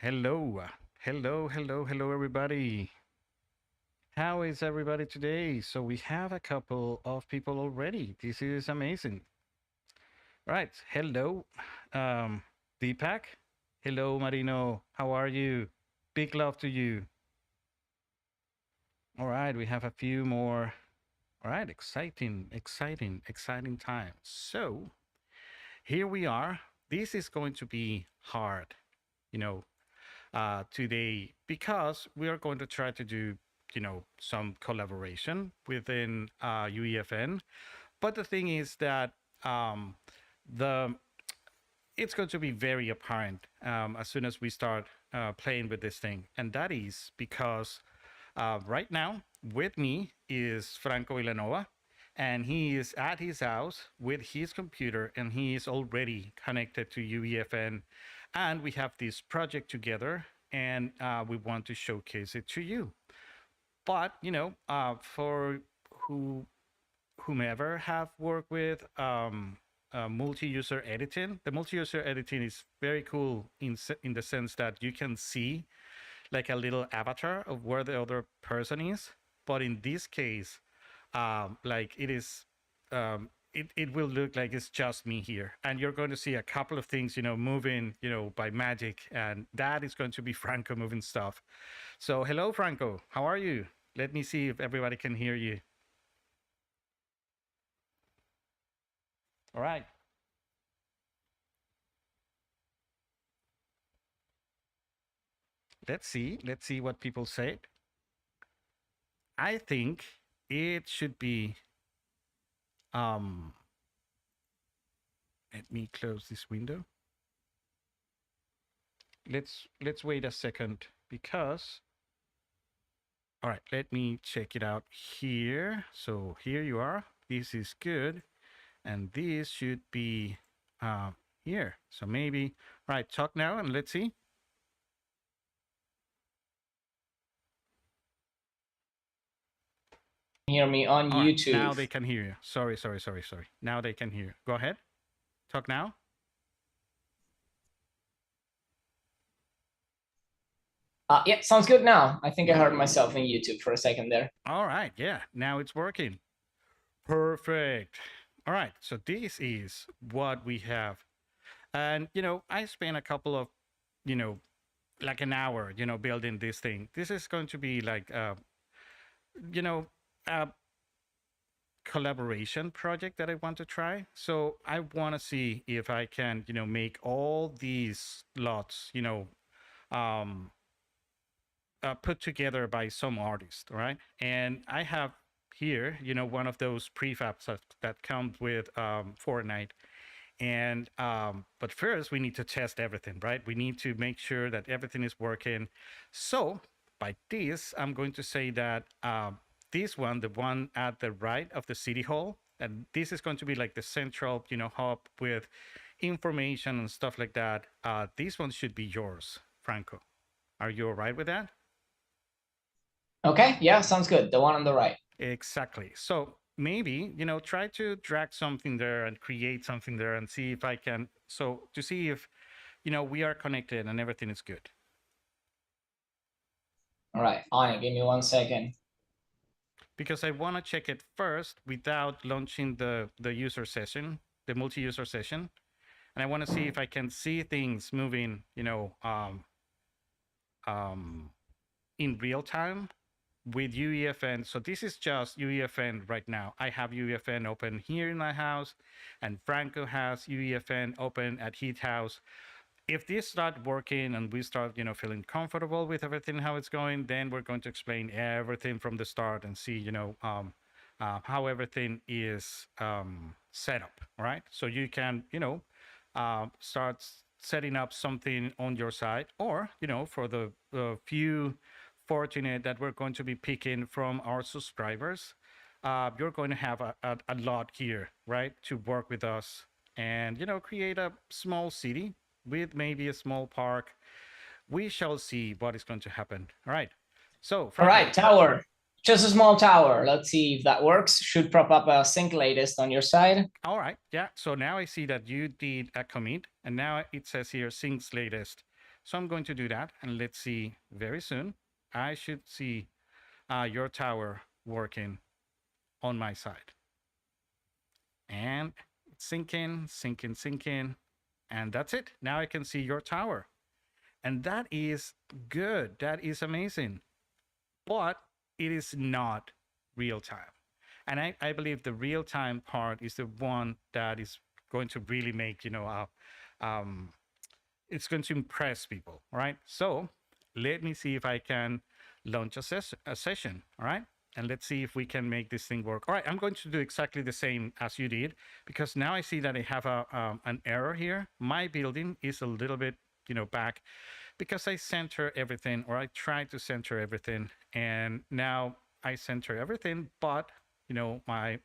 Hello. Hello, everybody. How is everybody today? So we have a couple of people already. This is amazing. Right. Hello, um, Deepak. Hello, Marino. How are you? Big love to you. All right. We have a few more. All right. Exciting time. So here we are. This is going to be hard, you know, today because we are going to try to do some collaboration within UEFN. But the thing is that um, the it's going to be very apparent as soon as we start playing with this thing, and that is because right now with me is Franco Villanova, and he is at his house with his computer, and he is already connected to UEFN, and we have this project together, and we want to showcase it to you. But for who whomever have worked with multi-user editing, the multi-user editing is very cool in the sense that you can see like a little avatar of where the other person is. But in this case, like it will look like it's just me here, and you're going to see a couple of things, moving, by magic, and that is going to be Franco moving stuff. So hello, Franco. How are you? Let me see if everybody can hear you. All right. Let's see what people say. I think it should be let me close this window. Let's wait a second because all right, let me check it out here. So here you are. This is good, and this should be here. So maybe right, talk now and let's see. Hear me on All right, YouTube. now they can hear you. Sorry. Now they can hear you. Go ahead. Talk now. Yeah, sounds good now. I think I heard myself in YouTube for a second there. All right, yeah, now it's working. Perfect. All right, so this is what we have. And, I spent a couple of, you know, like an hour, building this thing. This is going to be like, you know, a collaboration project that I want to try. So I want to see if I can, make all these lots, um, put together by some artist, right? And I have here, one of those prefabs that comes with Fortnite. And but first we need to test everything, right? We need to make sure that everything is working. So by this, I'm going to say that this one, the one at the right of the city hall, and this is going to be like the central, hub with information and stuff like that. This one should be yours, Franco. Are you all right with that? Okay, yeah, sounds good. The one on the right. Exactly. So maybe, try to drag something there and create something there and see if I can. So to see if, we are connected and everything is good. All right, on it. Give me 1 second. Because I want to check it first without launching the user session, the multi-user session. And I want to see if I can see things moving, in real time with UEFN. So this is just UEFN right now. I have UEFN open here in my house, and Franco has UEFN open at his house. If this start working and we start, feeling comfortable with everything, how it's going, then we're going to explain everything from the start and see, how everything is set up, right? So you can, start setting up something on your side, or, for the few fortunate that we're going to be picking from our subscribers, you're going to have a lot here, right, to work with us and, create a small city with maybe a small park. We shall see what is going to happen. All right. So, All Franco. right, tower. Just a small tower. Let's see if that works. Should prop up a sync latest on your side. All right. Yeah. So now I see that you did a commit, and now it says here syncs latest. So I'm going to do that, and let's see, very soon, I should see your tower working on my side. And it's sinking, sinking, sinking, and that's it. Now I can see your tower. And that is good. That is amazing. But it is not real time. And I believe the real time part is the one that is going to really make, it's going to impress people, right? So let me see if I can launch a session, all right? And let's see if we can make this thing work. All right, I'm going to do exactly the same as you did, because now I see that I have an error here. My building is a little bit, back, because I center everything, or I try to center everything, and now I center everything, but my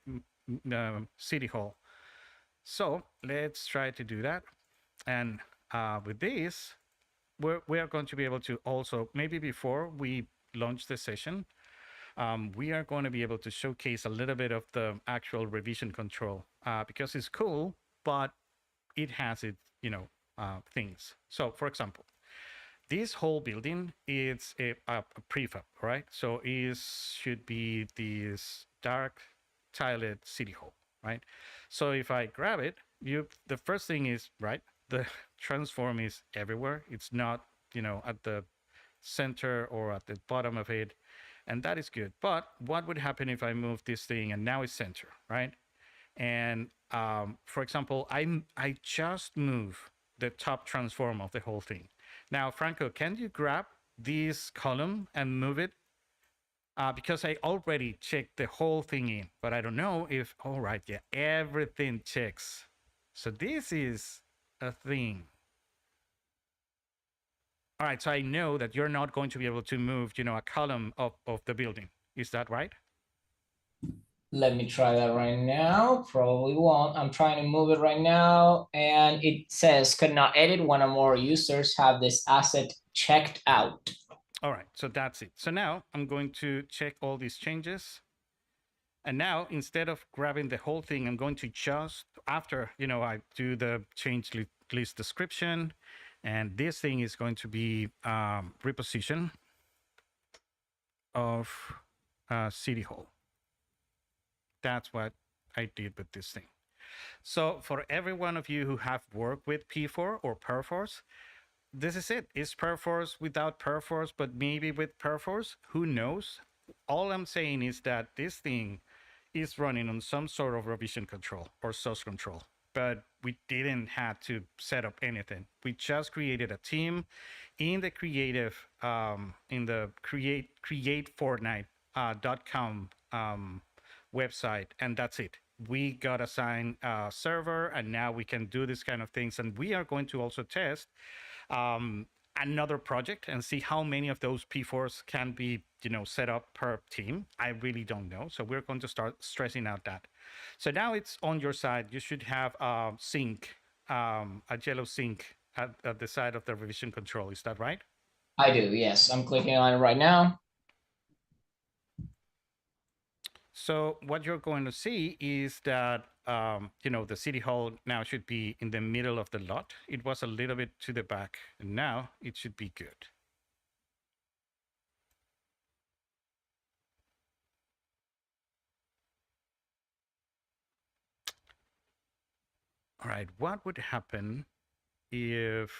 city hall. So let's try to do that. And with this, we are going to be able to also, maybe before we launch the session, we are going to be able to showcase a little bit of the actual revision control, because it's cool, but it has its, things. So for example, this whole building is a prefab, right? So it should be this dark tiled city hall, right? So if I grab it, the first thing is, right, the transform is everywhere. It's not, at the center or at the bottom of it, and that is good. But what would happen if I move this thing and now it's center, right? And for example, I just move the top transform of the whole thing. Now, Franco, can you grab this column and move it? Because I already checked the whole thing in, but I don't know if, all right, yeah, everything checks. So this is a thing. All right, so I know that you're not going to be able to move, a column of the building. Is that right? Let me try that right now. Probably won't. I'm trying to move it right now. And it says could not edit. One or more users have this asset checked out. All right, so that's it. So now I'm going to check all these changes. And now, instead of grabbing the whole thing, I'm going to just, after, I do the change list description, and this thing is going to be reposition of City Hall. That's what I did with this thing. So for every one of you who have worked with P4 or Perforce, this is it. It's Perforce without Perforce, but maybe with Perforce, who knows? All I'm saying is that this thing is running on some sort of revision control or source control, but we didn't have to set up anything. We just created a team in the creative, in the createfortnite.com website, and that's it. We got assigned a server, and now we can do this kind of things. And we are going to also test another project and see how many of those P4s can be, set up per team. I really don't know. So we're going to start stressing out that. So now it's on your side. You should have a sync, a yellow sync at the side of the revision control. Is that right? I do, yes. I'm clicking on it right now. So what you're going to see is that, the city hall now should be in the middle of the lot. It was a little bit to the back, and now it should be good. All right, what would happen if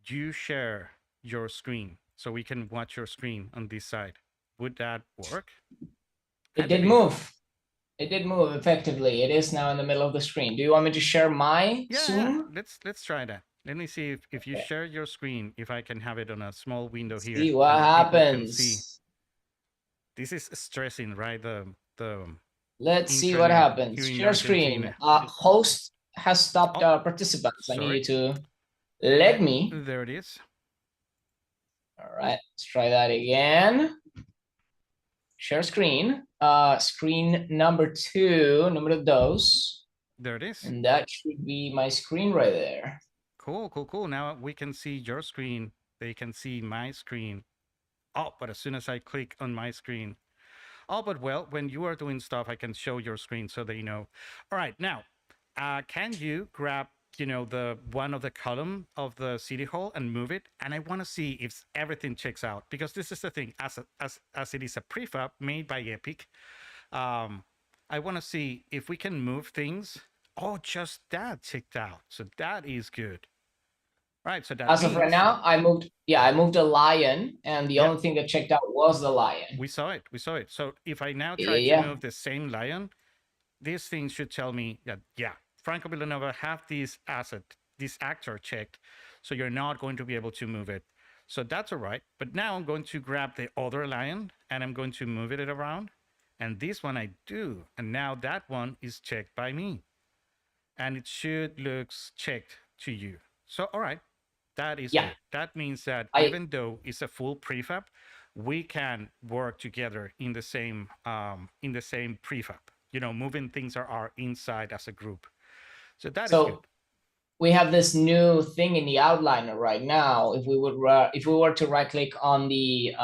you share your screen so we can watch your screen on this side? Would that work? It did move. It did move effectively. It is now in the middle of the screen. Do you want me to share my Zoom? Let's try that. Let me see if you share your screen, if I can have it on a small window here. See what happens. This is stressing, right? Let's see what happens. Share screen. Host has stopped participants. Sorry. I need you to let me. There it is. All right, let's try that again. Share screen. Screen number 2, numero dos. There it is. And that should be my screen right there. Cool. Now we can see your screen. They can see my screen. Oh, but as soon as I click on my screen. Oh, but well, when you are doing stuff, I can show your screen so they know. All right, now, can you grab you know, the one of the column of the city hall and move it, and I want to see if everything checks out, because this is the thing, as it is a prefab made by Epic. um I want to see if we can move things. Oh, just that checked out, so that is good. Right, so that As of right means, now, I moved a lion, and the yeah, only thing that checked out was the lion. we saw it, we saw it. So if I now try to Yeah. move the same lion, these things should tell me that, yeah, Franco Villanova have this asset, this actor checked, so you're not going to be able to move it. So that's all right. But now I'm going to grab the other lion and I'm going to move it around. And this one I do. And now that one is checked by me. And it should looks checked to you. So, all right, that is Yeah. good. That means that I even though it's a full prefab, we can work together in the same prefab. You know, moving things are inside as a group. So that is good. so we have this new thing in the outliner right now. If we were to right click on the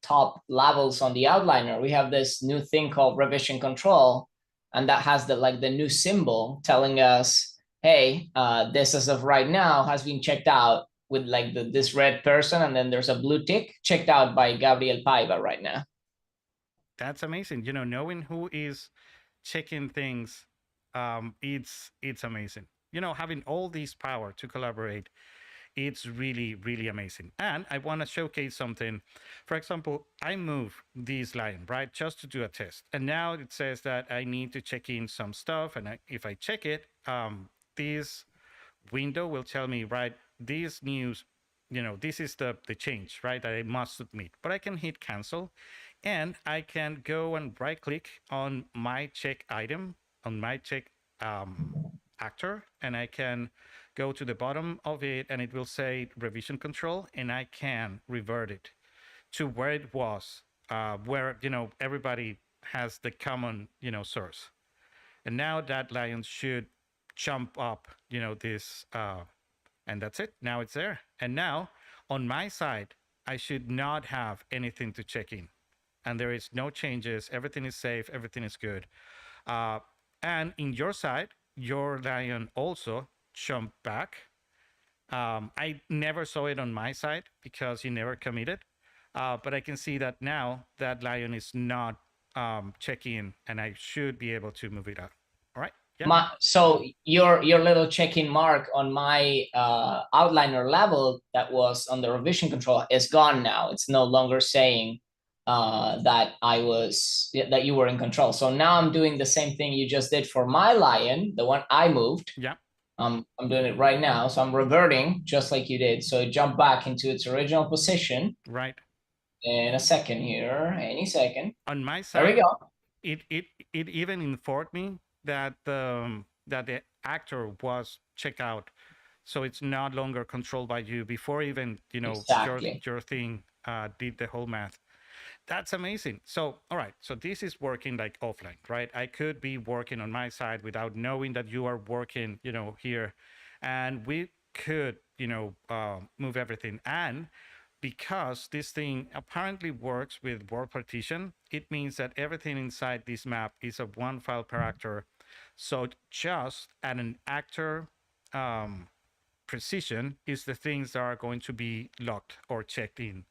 top levels on the outliner, we have this new thing called revision control, and that has the new symbol telling us, hey, this as of right now has been checked out with like this red person, and then there's a blue tick checked out by Gabriel Paiva right now. That's amazing. You know, knowing who is checking things, it's amazing. You know, having all this power to collaborate, it's really, really amazing. And I want to showcase something. For example, I move this line, right, just to do a test. And now it says that I need to check in some stuff. And if I check it, this window will tell me, right, this news, you know, this is the change, right, that I must submit. But I can hit cancel, and I can go and right click on my check item, on my check actor, and I can go to the bottom of it and it will say revision control, and I can revert it to where it was, where, you know, everybody has the common, you know, source. And now that lion should jump up, you know, this, and that's it. Now it's there. And now on my side, I should not have anything to check in. And there is no changes. Everything is safe. Everything is good. And in your side, your lion also jumped back. I never saw it on my side because he never committed. But I can see that now that lion is not checking, and I should be able to move it up. All right. Yeah. So your little check-in mark on my outliner level that was on the revision control is gone now. It's no longer saying that that you were in control. So now I'm doing the same thing you just did for my lion, the one I moved. Yeah. I'm doing it right now. So I'm reverting just like you did. So it jumped back into its original position. Right. In a second here, any second. On my side, there we go. It even informed me that the actor was checked out, so it's no longer controlled by you before even, you know, exactly. your thing did the whole math. That's amazing. So, all right. So this is working like offline, right? I could be working on my side without knowing that you are working, you know, here, and we could, you know, move everything. And because this thing apparently works with word partition, it means that everything inside this map is a one file per actor. So just at an actor precision is the things that are going to be locked or checked in.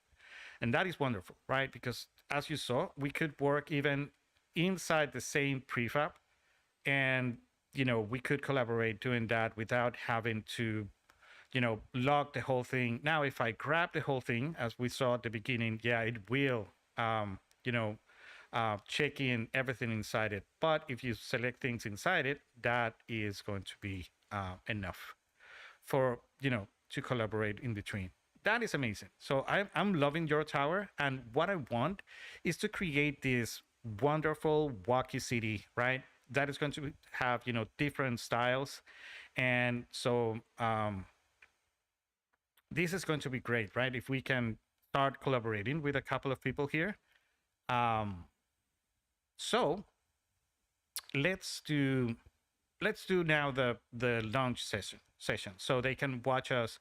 And that is wonderful, right? Because as you saw, we could work even inside the same prefab, and, you know, we could collaborate doing that without having to, you know, lock the whole thing. Now, if I grab the whole thing, as we saw at the beginning, yeah, it will, you know, check in everything inside it. But if you select things inside it, that is going to be enough for, you know, to collaborate in between. That is amazing. So I'm loving your tower. And what I want is to create this wonderful wacky city, right? That is going to have, you know, different styles. And so this is going to be great, right? If we can start collaborating with a couple of people here. So let's do now the launch session, so they can watch us,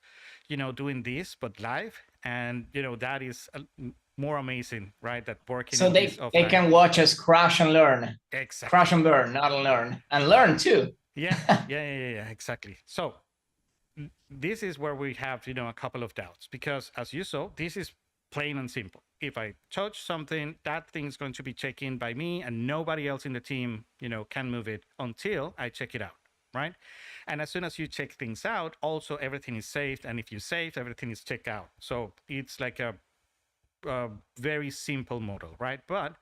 you know, doing this but live. And, you know, that is more amazing, right? That working, so they can watch us crash and learn. Exactly. Crash and burn, not learn, and learn too. Yeah. Exactly. So this is where we have, a couple of doubts, because as you saw, this is plain and simple. If I touch something, that thing is going to be checked in by me, and nobody else in the team, can move it until I check it out, right? And as soon as you check things out, also everything is saved, and if you save, everything is checked out. So it's like a very simple model, right? But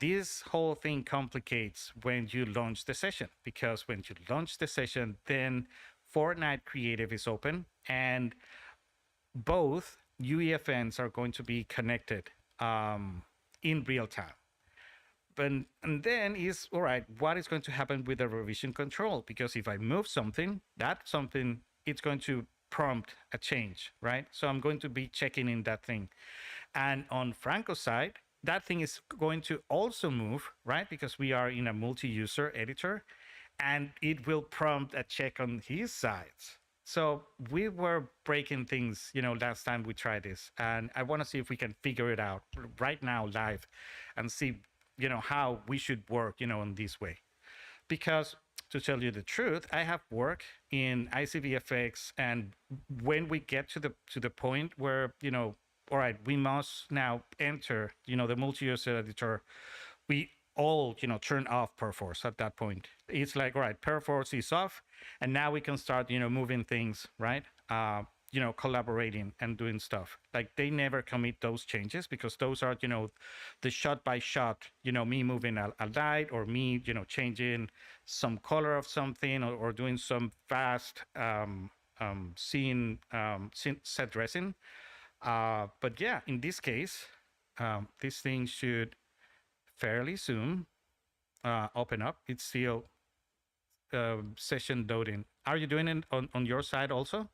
this whole thing complicates when you launch the session, because when you launch the session, then Fortnite Creative is open, and both UEFNs are going to be connected in real time. And then is, all right, what is going to happen with the revision control? Because if I move something, that something, it's going to prompt a change, right? So I'm going to be checking in that thing. And on Franco's side, that thing is going to also move, right? Because we are in a multi-user editor, and it will prompt a check on his sides. So we were breaking things, last time we tried this, and I want to see if we can figure it out right now live and see, how we should work, in this way. Because to tell you the truth, I have worked in ICVFX, and when we get to the point where, all right, we must now enter, the multi-user editor, we all, turn off Perforce at that point. It's like, all right, Perforce is off, and now we can start, moving things, right? Collaborating and doing stuff. Like, they never commit those changes, because those are, the shot by shot, me moving a light, or me, changing some color of something, or doing some fast scene set dressing. But yeah, in this case, this thing should fairly soon open up. It's still session loading. Are you doing it on your side also?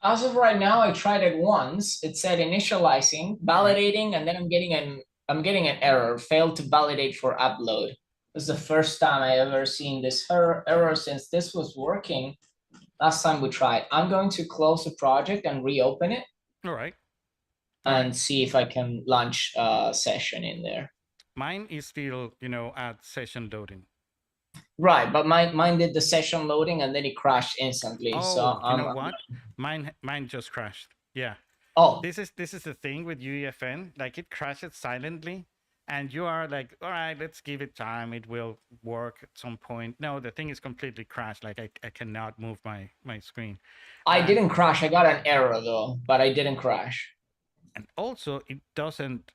As of right now, I tried it once. It said initializing, Right. validating, and then I'm getting an error, failed to validate for upload. This is the first time I ever seen this error since this was working last time we tried. I'm going to close the project and reopen it All right. All right. and see if I can launch a session in there. Mine is still, at session loading. Right, but mine did the session loading and then it crashed instantly. So Oh, you know what? Mine just crashed. Yeah. oh, This is the thing with UEFN. Like, it crashes silently, and you are like, all right, let's give it time. It will work at some point. No, the thing is completely crashed. Like, I cannot move my screen. I And didn't crash. I got an error though, but I didn't crash. and also it doesn't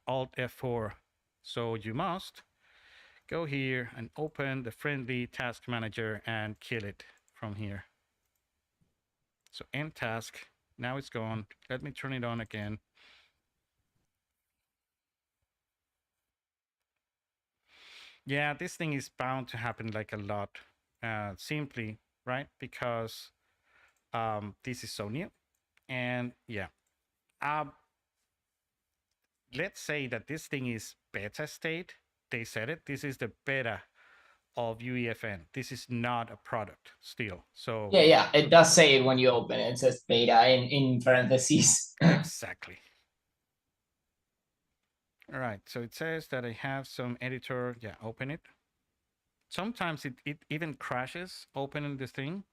Alt F4. So you must go here and open the friendly task manager and kill it from here. So end task. Now it's gone. Let me turn it on again. Yeah, this thing is bound to happen like a lot, simply, right? Because this is so new. And yeah, um, let's say that this thing is beta state. They said it. This is the beta of UEFN. This is not a product still. So Yeah, it does say it when you open it. It says beta in parentheses. exactly. All right. So it says that I have some editor. Yeah, open it. Sometimes it even crashes opening the thing,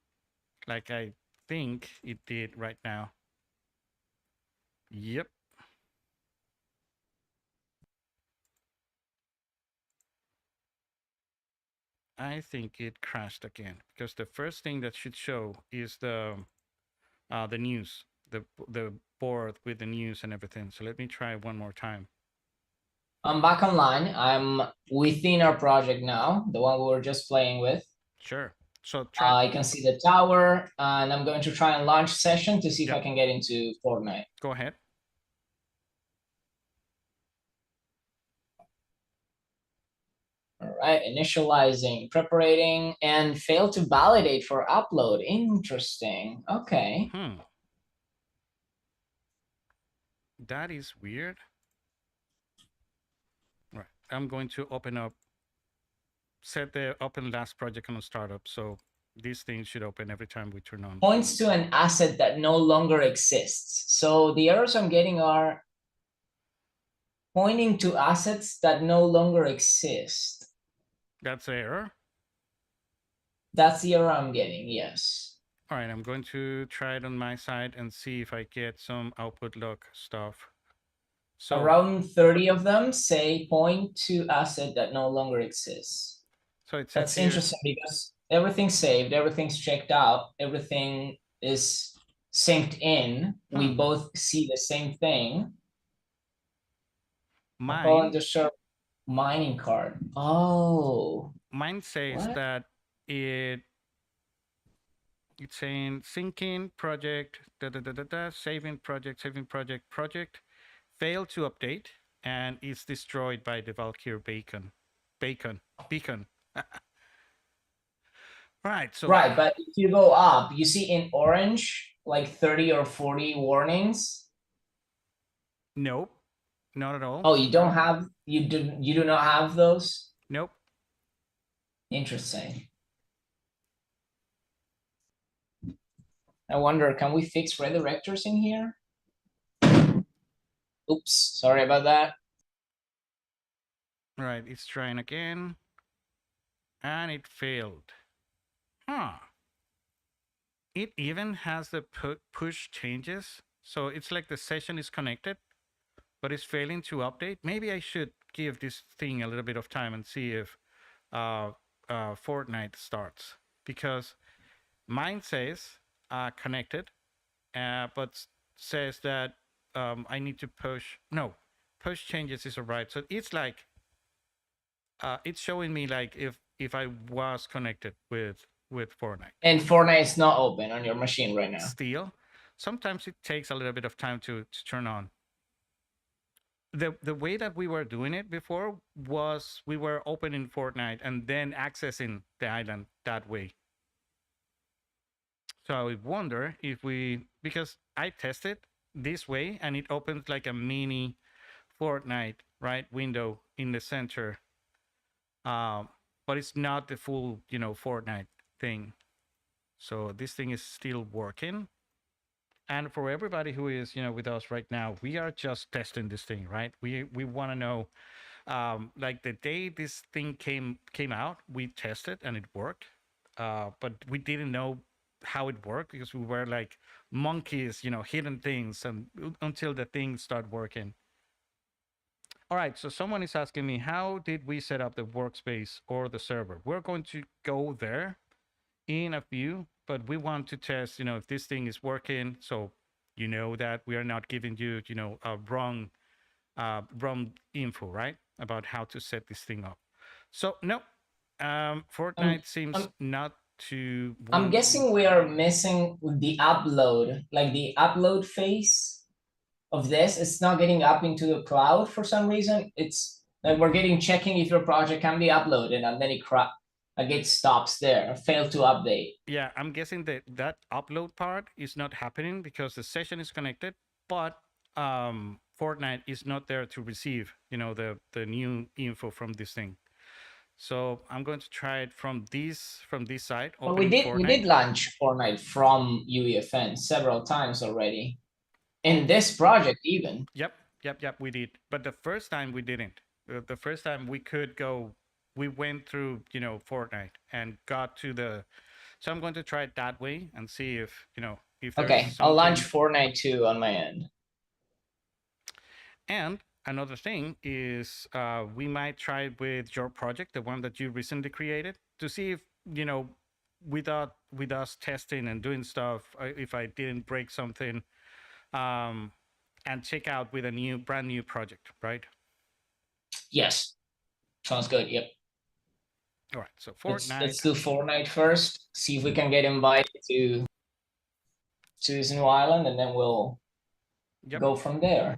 like I think it did right now. Yep. I think it crashed again, because the first thing that should show is the news, the board with the news and everything. So let me try one more time. I'm back online. I'm within our project now, the one we were just playing with. Sure. So try. I can see the tower, and I'm going to try and launch session to see if Yep. I can get into Fortnite. Go ahead. All right, initializing, preparating, and fail to validate for upload. Interesting. Okay. That is weird. Right. I'm going to open up, set the open last project on startup. So these things should open every time we turn on. Points to an asset that no longer exists. So the errors I'm getting are pointing to assets that no longer exist. That's the error. That's the error I'm getting, yes. All right, I'm going to try it on my side and see if I get some output log stuff. So around 30 of them say point to asset that no longer exists. so it says That's here, interesting because everything's saved, everything's checked out, everything is synced in. We both see the same thing. Upon mine the server mining card. Oh, mine says what? that it's saying syncing project, saving project, failed to update, and is destroyed by the Valkyrie beacon. Right. So Right, but if you go up, you see in orange like 30 or 40 warnings. nope, not at all. Oh, you don't have you do not have those? Nope. Interesting. I wonder, can we fix redirectors in here? Oops, sorry about that. Right. It's trying again, and it failed. Huh. It even has the push changes. So it's like the session is connected, but it's failing to update. Maybe I should give this thing a little bit of time and see if Fortnite starts, because mine says connected, but says that I need to push. No, push changes is alright. So it's like it's showing me like if I was connected with Fortnite. And Fortnite is not open on your machine right now. Still, sometimes it takes a little bit of time to turn on. The way that we were doing it before was we were opening Fortnite and then accessing the island that way. So I wonder if we, because I tested this way and it opens like a mini Fortnite, right, window in the center. But it's not the full, Fortnite thing. So this thing is still working. And for everybody who is, with us right now, we are just testing this thing, right? We want to know, like the day this thing came out, we tested and it worked, but we didn't know how it worked because we were like monkeys, hidden things, and until the thing started working. All right, so someone is asking me, how did we set up the workspace or the server? We're going to go there in a few, but we want to test, if this thing is working. So, that we are not giving you, a wrong info, right? About how to set this thing up. So, no, Fortnite seems not to I'm want to. guessing we are missing the upload, like the upload phase of this. It's not getting up into the cloud for some reason. It's like we're getting checking if your project can be uploaded, and then it stops there, failed to update. Yeah, I'm guessing that upload part is not happening because the session is connected, but Fortnite is not there to receive, the new info from this thing. So I'm going to try it from this side. But we Opening did Fortnite. launch Fortnite from UEFN several times already. In this project even. Yep, we did. But the first time we didn't. The first time we could go, we went through, Fortnite and got to the. So I'm going to try it that way and see if, if there's Okay, something. I'll launch Fortnite too on my end. And another thing is we might try it with your project, the one that you recently created, to see if, with us testing and doing stuff, if I didn't break something, and check out with a brand new project, right? Yes, sounds good. Yep. All right, so Fortnite. Let's do Fortnite first. See if we can get invited to this new island, and then we'll go from there.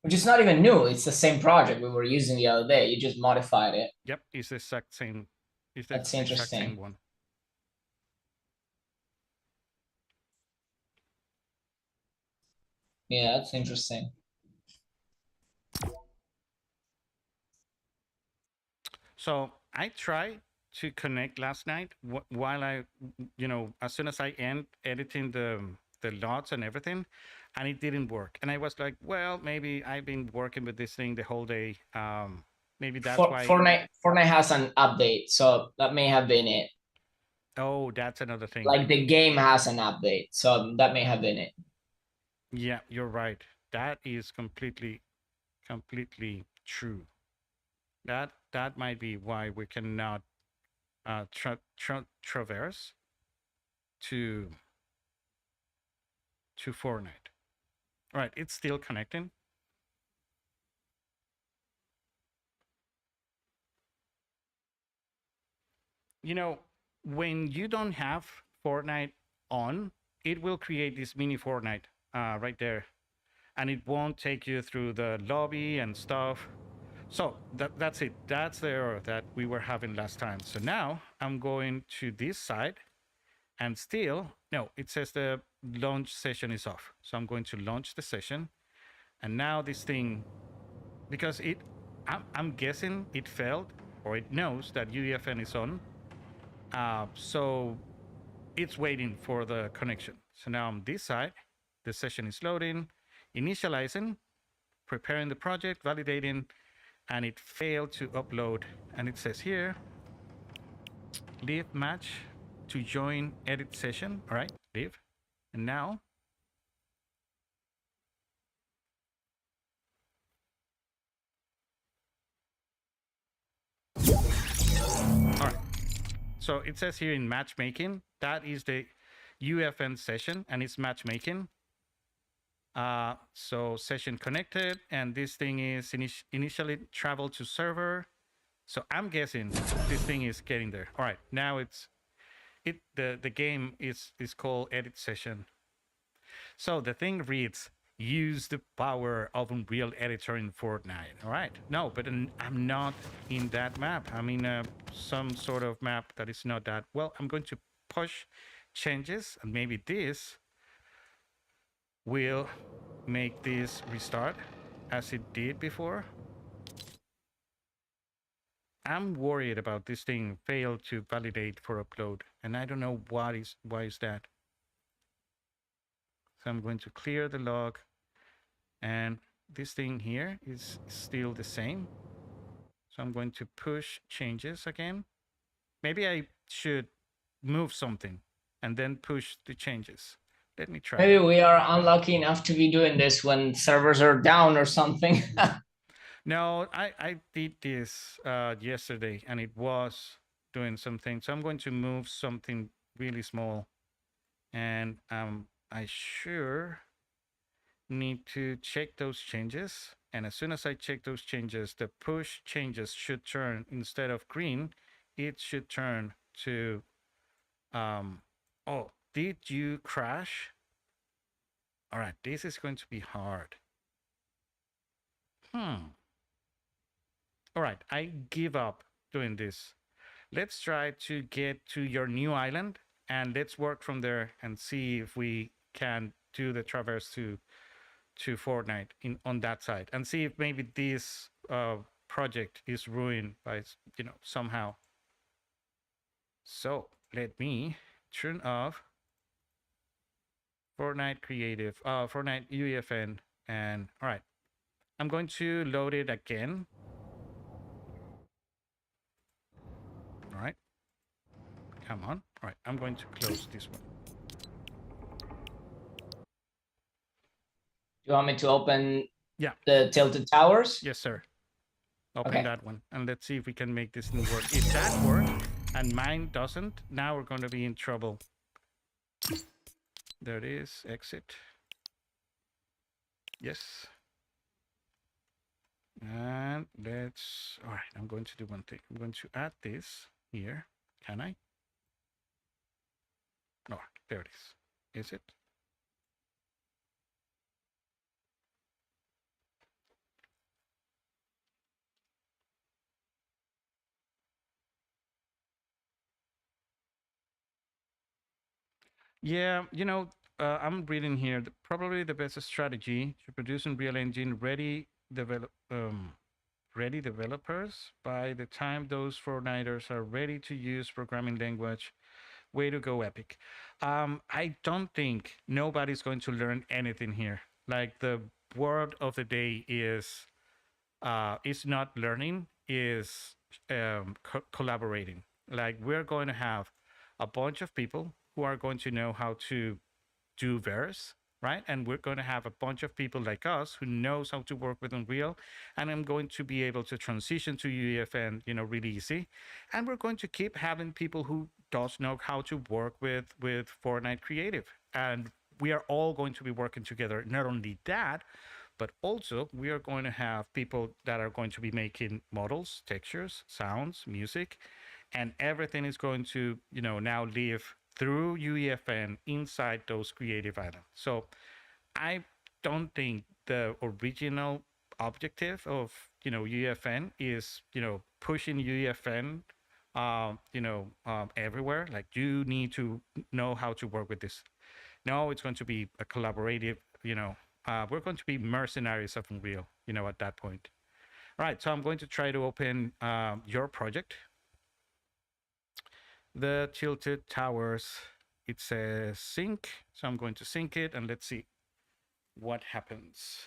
Which is not even new. It's the same project we were using the other day. You just modified it. Yep, it's the exact same. It's the That's exact same one. Yeah, that's interesting. So I tried to connect last night while I, as soon as I end editing the lots and everything, and it didn't work. And I was like, well, maybe I've been working with this thing the whole day. Maybe that's why. Fortnite has an update, so that may have been it. Oh, that's another thing. Like the game has an update, so that may have been it. Yeah, you're right. That is completely true. That might be why we cannot traverse to Fortnite. All right, it's still connecting. You know, when you don't have Fortnite on, it will create this mini Fortnite right there, and it won't take you through the lobby and stuff. So that's it. That's the error that we were having last time. So now I'm going to this side, and still, no, it says the launch session is off. So I'm going to launch the session, and now this thing, because I'm guessing it failed, or it knows that UEFN is on. So it's waiting for the connection. So now on this side, the session is loading, initializing, preparing the project, validating, and it failed to upload. And it says here, leave match to join edit session. All right, leave. And now, all right. So it says here in matchmaking, that is the UEFN session, and it's matchmaking. So session connected, and this thing is initially travel to server. So I'm guessing this thing is getting there. All right, now the game is called edit session. So the thing reads, use the power of Unreal Editor in Fortnite. All right, no, but I'm not in that map. I'm in some sort of map that is not that. Well, I'm going to push changes, and maybe this will make this restart as it did before. I'm worried about this thing failed to validate for upload, and I don't know why is that. So I'm going to clear the log, and this thing here is still the same. So I'm going to push changes again. Maybe I should move something and then push the changes. Let me try Maybe that. we are unlucky enough to be doing this when servers are down or something. No, I did this yesterday, and it was doing something. So I'm going to move something really small, and I sure need to check those changes. And as soon as I check those changes, the push changes should turn, instead of green, it should turn to oh, did you crash? All right, this is going to be hard. All right, I give up doing this. Let's try to get to your new island, and let's work from there and see if we can do the traverse to Fortnite on that side, and see if maybe this project is ruined by somehow. So let me turn off Fortnite Creative, Fortnite UEFN, and all right, I'm going to load it again. All right, come on. All right, I'm going to close this one. Do you want me to open Yeah. the Tilted Towers? Yes, sir. Open Okay. that one, and let's see if we can make this thing work. If that works and mine doesn't, now we're going to be in trouble. There it is. Exit. Yes. And let's, all right, I'm going to do one thing. I'm going to add this here. Can I? No, there it is. Is it? Yeah, I'm reading here. Probably the best strategy to produce Unreal Engine ready developers by the time those Fortniters are ready to use programming language. Way to go, Epic. I don't think nobody's going to learn anything here. Like the word of the day is not learning, is collaborating. Like we're going to have a bunch of people who are going to know how to do verse, right? And we're going to have a bunch of people like us who knows how to work with Unreal, and I'm going to be able to transition to UEFN, really easy. And we're going to keep having people who does know how to work with Fortnite Creative, and we are all going to be working together. Not only that, but also we are going to have people that are going to be making models, textures, sounds, music, and everything is going to now live through UEFN inside those creative islands. So I don't think the original objective of UEFN is pushing UEFN everywhere. Like, you need to know how to work with this. No, it's going to be a collaborative. We're going to be mercenaries of Unreal. At that point. All right, so I'm going to try to open your project, the Tilted Towers. It says sync, so I'm going to sync it, and let's see what happens.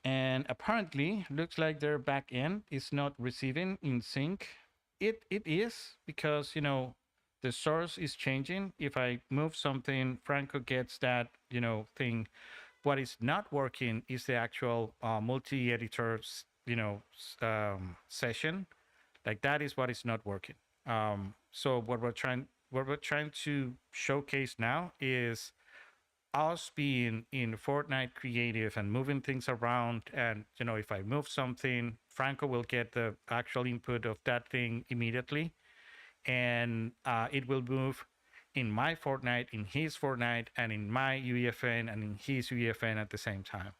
And apparently, looks like their back end is not receiving in sync. It is because the source is changing. If I move something, Franco gets that thing. What is not working is the actual multi-editor session. Like, that is what is not working. So what we're trying to showcase now is us being in Fortnite Creative and moving things around. And if I move something, Franco will get the actual input of that thing immediately, and it will move in my Fortnite, in his Fortnite, and in my UEFN and in his UEFN at the same time.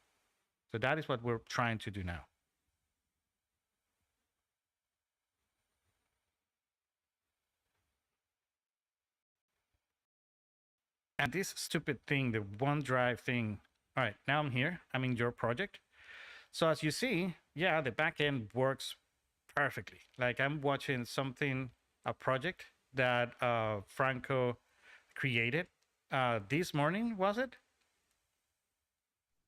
So that is what we're trying to do now. And this stupid thing, the OneDrive thing. All right, now I'm here. I'm in your project. So as you see, yeah, the backend works perfectly. Like, I'm watching something, a project that Franco created this morning, was it?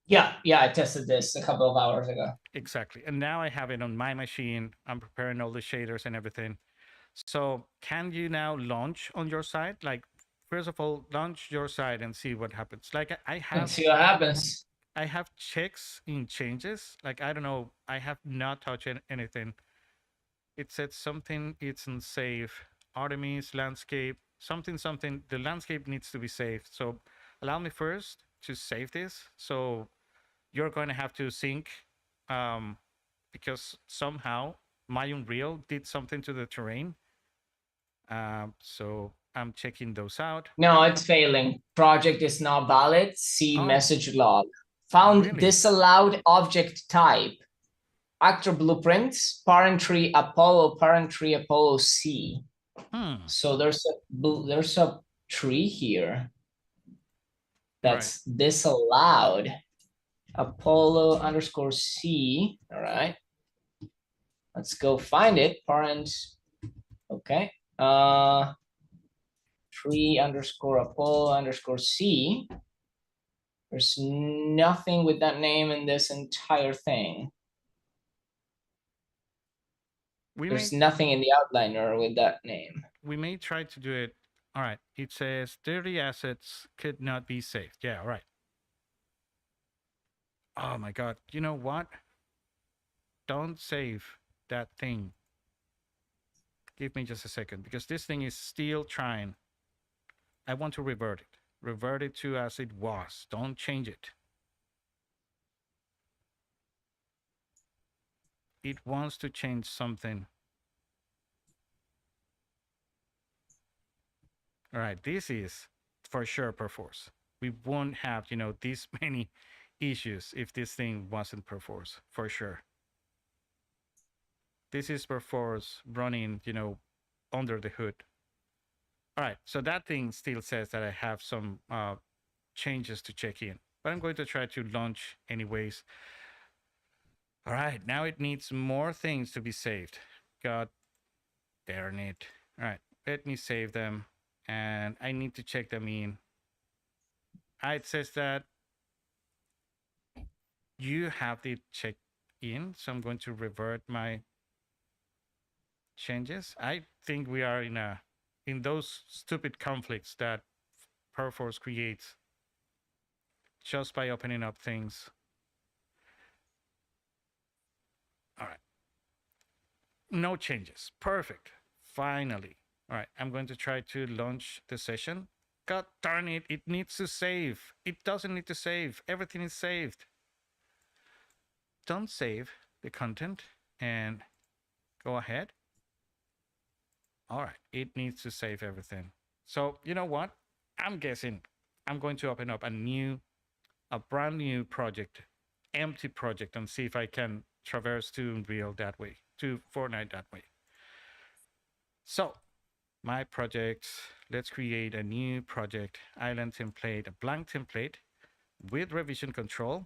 Yeah, I tested this a couple of hours ago. Exactly. And now I have it on my machine. I'm preparing all the shaders and everything. So can you now launch on your side? Like, first of all, launch your side and see what happens. Like, I And have see what happens. I have checks in changes. Like, I don't know. I have not touched anything. It said something. It's unsafe. Artemis landscape. Something. The landscape needs to be saved. So allow me first to save this. So you're going to have to sync, because somehow my Unreal did something to the terrain. So I'm checking those out. No, it's failing. Project is not valid. See Oh, message log. Found really? disallowed object type. Actor blueprints, parent tree Apollo C. Hmm. So there's a tree here Right. that's disallowed. Apollo underscore C. All right. Let's go find it. Parent. Okay. Tree underscore Apollo underscore C. There's nothing with that name in this entire thing. We There's may nothing in the outliner with that name. we may try to do it. All right. It says 30 assets could not be saved. Yeah. All right. Oh my God. You know what? Don't save that thing. Give me just a second, because this thing is still trying. I want to revert it. Revert it to as it was. Don't change it. It wants to change something. All right. This is for sure Perforce. We won't have, this many issues if this thing wasn't Perforce, for sure. This is Perforce running, under the hood. All right, so that thing still says that I have some changes to check in, but I'm going to try to launch anyways. All right, now it needs more things to be saved. God darn it. All right, let me save them, and I need to check them in. It says that you have the check in, so I'm going to revert my changes. I think we are in a in those stupid conflicts that Perforce creates just by opening up things. All right. No changes. Perfect. Finally. All right. I'm going to try to launch the session. God darn it. It needs to save. It doesn't need to save. Everything is saved. Don't save the content and go ahead. All right. It needs to save everything. So, you know what? I'm guessing I'm going to open up a brand new project, empty project, and see if I can traverse to Unreal that way, to Fortnite that way. So, my projects, let's create a new project, island template, a blank template with revision control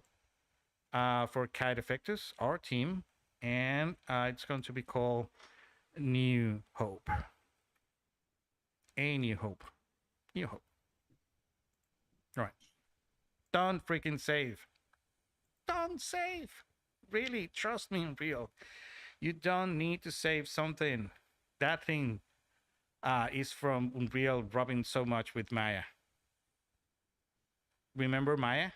for Kite Effectus, our team, and it's going to be called New Hope. A New Hope. New Hope. All right. Don't freaking save. Don't save. Really, trust me, Unreal. You don't need to save something. That thing is from Unreal rubbing so much with Maya. Remember Maya?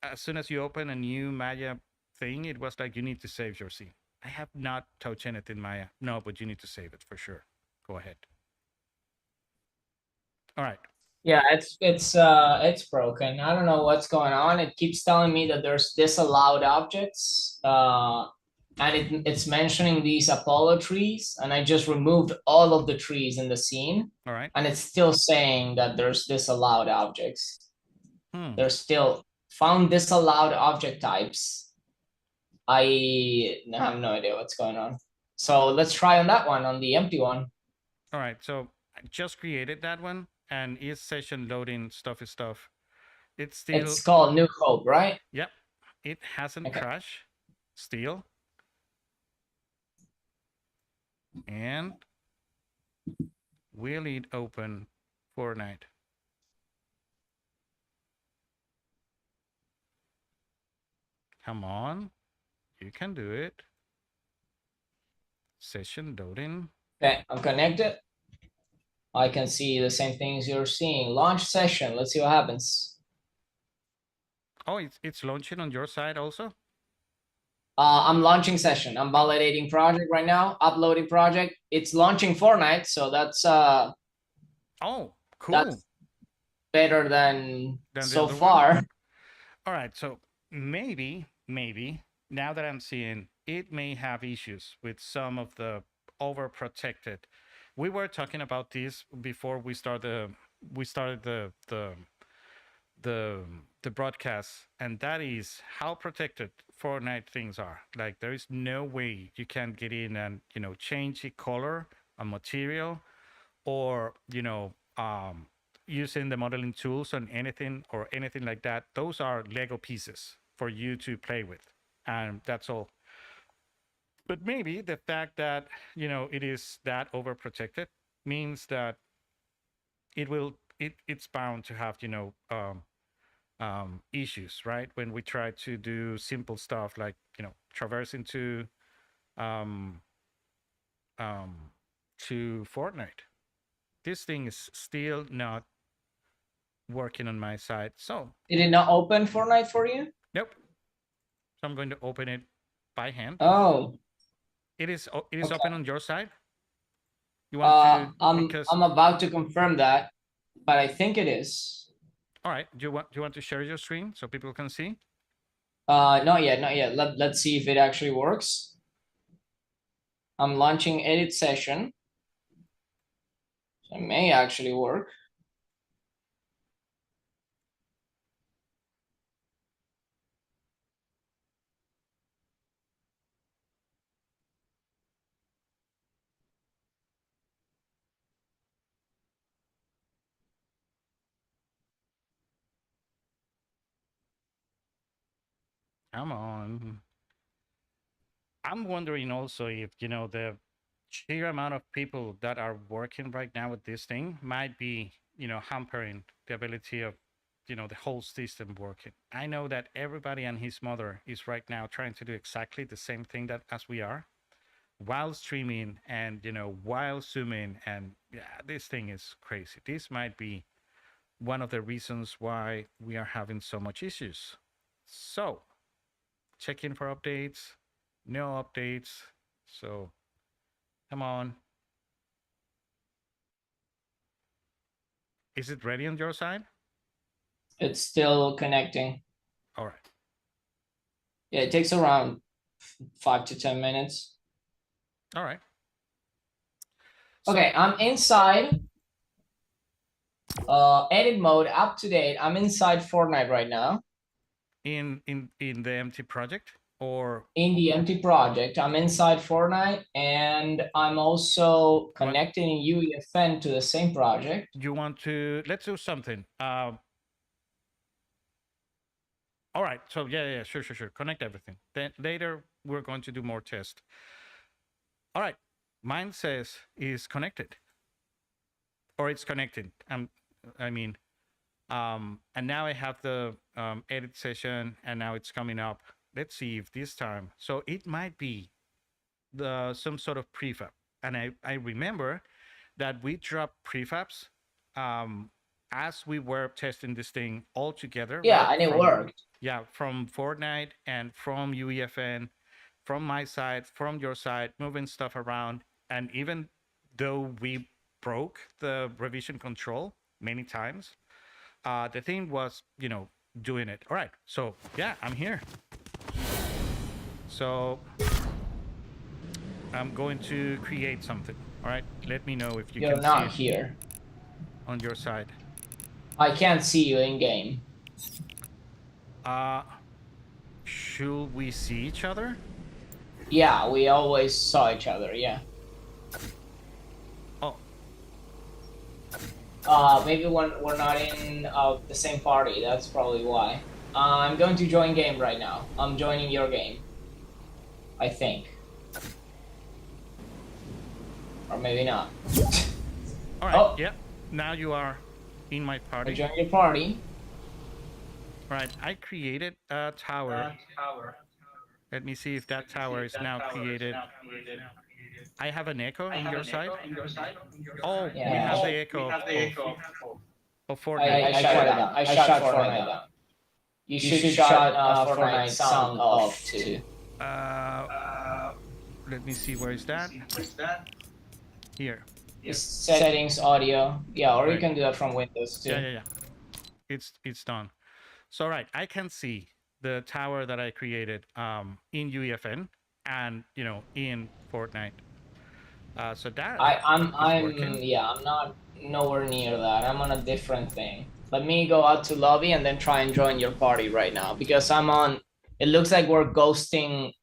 As soon as you open a new Maya thing, it was like you need to save your scene. I have not touched anything Maya. No, but you need to save it for sure. Go ahead. All right. Yeah, it's broken. I don't know what's going on. It keeps telling me that there's disallowed objects, and it's mentioning these Apollo trees, and I just removed all of the trees in the scene, All right. and it's still saying that there's disallowed objects. There's still found disallowed object types. I have no idea what's going on. So let's try on that one, on the empty one. All right. So I just created that one, and is session loading stuff is stuff. It's still. It's called New Hope, right? Yep. It hasn't crashed still. And will it open Fortnite? Come on. You can do it. Session loading. Okay, I'm connected. I can see the same things you're seeing. Launch session. Let's see what happens. Oh, it's launching on your side also? I'm launching session. I'm validating project right now, uploading project. It's launching Fortnite, so that's oh, cool. That's better than so far. One? All right, so maybe now that I'm seeing it may have issues with some of the overprotected. We were talking about this before we started the broadcast, and that is how protected Fortnite things are. Like there is no way you can get in and change the color, a material, or using the modeling tools on anything or anything like that. Those are Lego pieces for you to play with, and that's all. But maybe the fact that it is that overprotected means that it's bound to have issues, right? When we try to do simple stuff like traverse into to Fortnite. This thing is still not working on my side. So did it not open Fortnite for you? Nope. So I'm going to open it by hand. Oh, it is okay. Open on your side. You want to? I'm about to confirm that, but I think it is. All right. Do you want to share your screen so people can see? Not yet. Let's see if it actually works. I'm launching edit session. So it may actually work. Come on. I'm wondering also if the sheer amount of people that are working right now with this thing might be hampering the ability of the whole system working. I know that everybody and his mother is right now trying to do exactly the same thing that as we are, while streaming and, while zooming. And yeah, this thing is crazy. This might be one of the reasons why we are having so much issues. So check in for updates, no updates. So come on. Is it ready on your side? It's still connecting. All right. Yeah, it takes around 5 to 10 minutes. All right. Okay, I'm inside edit mode, up to date. I'm inside Fortnite right now. In the empty project, or in the empty project, I'm inside Fortnite, and I'm also connecting UEFN to the same project. you want to, let's do something. All right. So yeah, sure. Connect everything. Then later we're going to do more tests. All right. Mine says is connected, or it's connected. And now I have the edit session, and now it's coming up. Let's see if this time. So it might be some sort of prefab, and I remember that we dropped prefabs as we were testing this thing all together. Yeah, right? and it worked. Yeah, from Fortnite and from UEFN, from my side, from your side, moving stuff around. And even though we broke the revision control many times, the thing was, doing it. All right. So yeah, I'm here. So I'm going to create something. All right. Let me know if you You're can not see it here. on your side. I can't see you in game. Should we see each other? Yeah, we always saw each other. Yeah. Oh, Maybe when we're not in the same party. That's probably why. I'm going to join game right now. I'm joining your game, I think. Or maybe not. all right. Oh. Yeah. Now you are in my I party. joined your party. All right. I created a tower. Let me see if that tower is now created. I have an echo on your side. Oh, Yeah. we have the echo of Fortnite. I shut it down. I shut Fortnite down. You should shut Fortnite sound off too. Let me see, where is that? Here. Settings, audio. Yeah, or you Right. can do that from Windows too. Yeah. It's done. So right, I can see the tower that I created in UEFN and in Fortnite. So that I'm working. yeah, I'm not nowhere near that. I'm on a different thing. Let me go out to lobby and then try and join your party right now, because I'm on, it looks like we're ghosting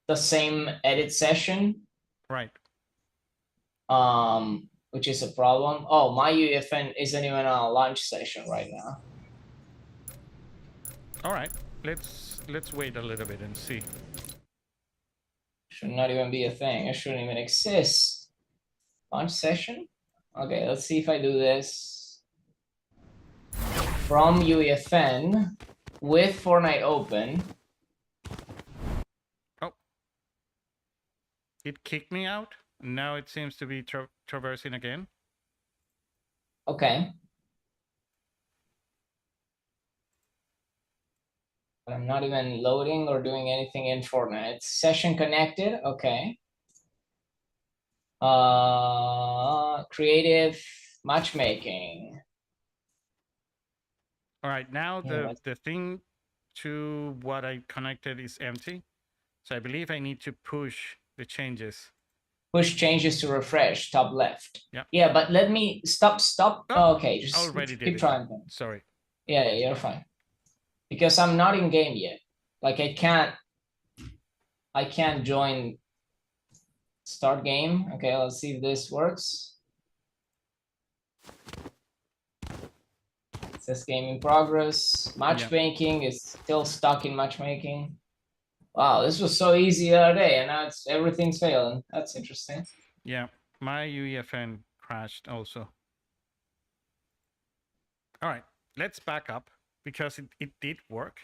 the same edit session. Right. Which is a problem. Oh, my UEFN isn't even on a launch session right now. All right. Let's wait a little bit and see. Should not even be a thing. It shouldn't even exist. Launch session? Okay, let's see if I do this from UEFN with Fortnite open. Oh, it kicked me out. Now it seems to be traversing again. Okay. I'm not even loading or doing anything in Fortnite. Session connected. Okay. Creative matchmaking. All right, now the thing to what I connected is empty. So I believe I need to push the changes. Push changes to refresh, top left. Yeah. Yeah, but let me stop. Oh, okay, just already keep trying. Sorry. Yeah, you're fine. Because I'm not in game yet. Like I can't join start game. Okay, let's see if this works. It says game in progress. Matchmaking is still stuck in matchmaking. Wow, this was so easy the other day, and now everything's failing. That's interesting. Yeah, my UEFN crashed also. All right, let's back up because it did work.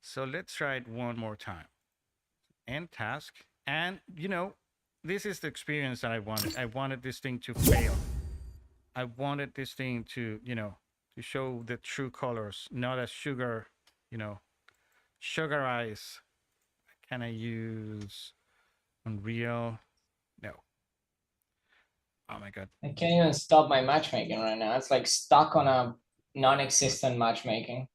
So let's try it one more time. End task. And this is the experience that I wanted. I wanted this thing to fail. I wanted this thing to, to show the true colors, not as sugar, sugar eyes. Can I use Unreal? No. Oh my God. I can't even stop my matchmaking right now. It's like stuck on a non-existent matchmaking.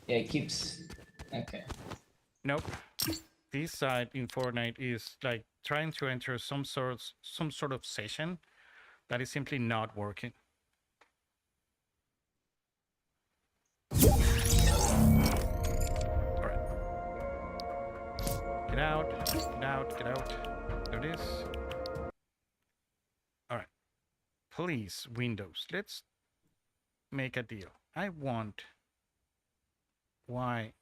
Yeah, it keeps. Okay. Nope. This side in Fortnite is like trying to enter some sort of session that is simply not working. All right. Get out, get out, get out. There it is. All right. Please, Windows, let's make a deal. I want. Why?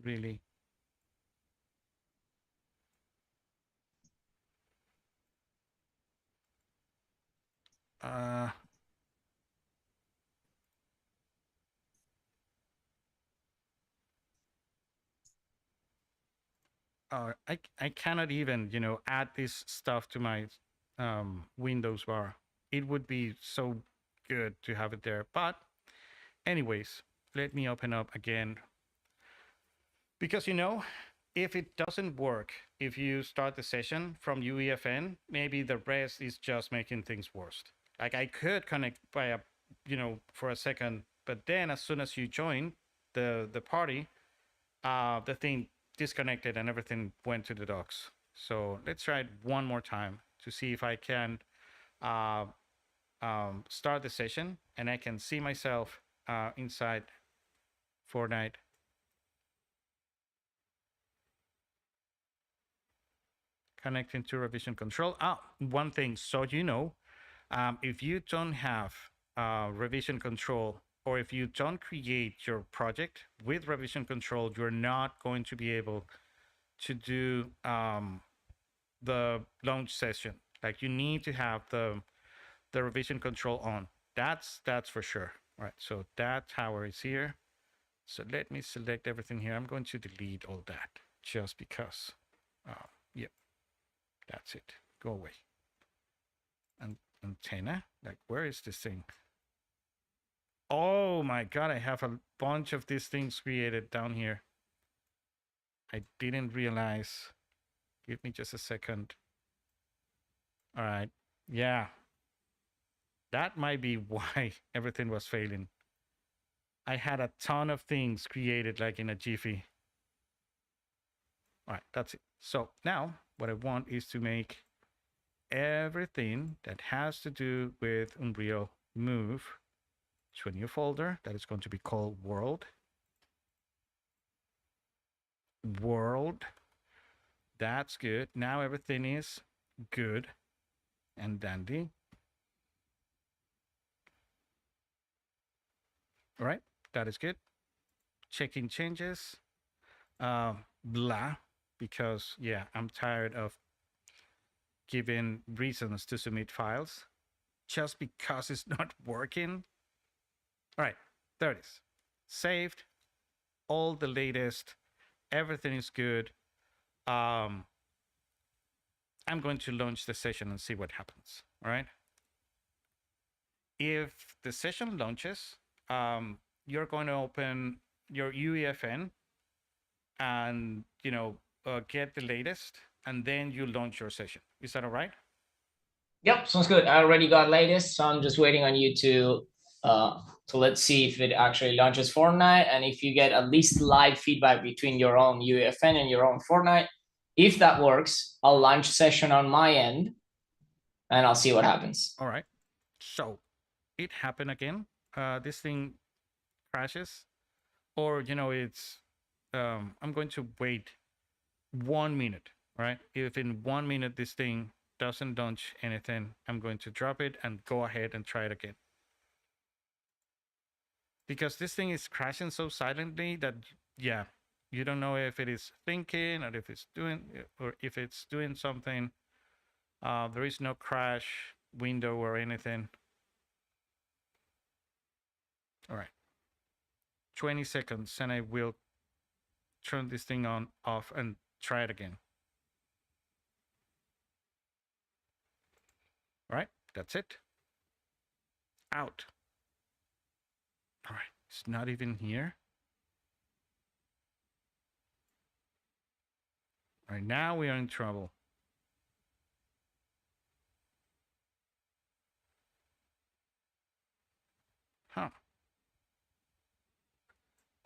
Really? Uh, I cannot even, add this stuff to my Windows bar. It would be so good to have it there. But anyways, let me open up again. Because, if it doesn't work, if you start the session from UEFN, maybe the rest is just making things worse. Like I could connect by a, for a second, but then as soon as you join the party, the thing disconnected and everything went to the docs. So let's try it one more time to see if I can uh, start the session and I can see myself inside Fortnite. Connecting to revision control. One thing, so if you don't have revision control, or if you don't create your project with revision control, you're not going to be able to do the launch session. Like you need to have the revision control on. That's for sure. All right, so that tower is here. So let me select everything here. I'm going to delete all that just because. Yep, that's it. Go away. And antenna? Like, where is this thing? Oh my God, I have a bunch of these things created down here. I didn't realize. Give me just a second. All right. Yeah. That might be why everything was failing. I had a ton of things created like in a jiffy. All right, that's it. So now what I want is to make everything that has to do with Unreal move to a new folder that is going to be called world. World. That's good. Now everything is good and dandy. All right, that is good. Checking changes. Blah, because yeah, I'm tired of giving reasons to submit files just because it's not working. All right, there it is. Saved. All the latest. Everything is good. I'm going to launch the session and see what happens. All right. If the session launches, you're going to open your UEFN and get the latest, and then you launch your session. Is that all right? Yep, sounds good. I already got latest, so I'm just waiting on you to let's see if it actually launches Fortnite, and if you get at least live feedback between your own UEFN and your own Fortnite. If that works, I'll launch session on my end, and I'll see what happens. All right. So it happened again. This thing crashes, or it's. I'm going to wait 1 minute. Right. If in 1 minute this thing doesn't launch anything, I'm going to drop it and go ahead and try it again. Because this thing is crashing so silently that yeah, you don't know if it is thinking or if it's doing something. There is no crash window or anything. All right. 20 seconds and I will turn this thing on, off, and try it again. All right. That's it. Out. All right. It's not even here. All right. Now we are in trouble. Huh.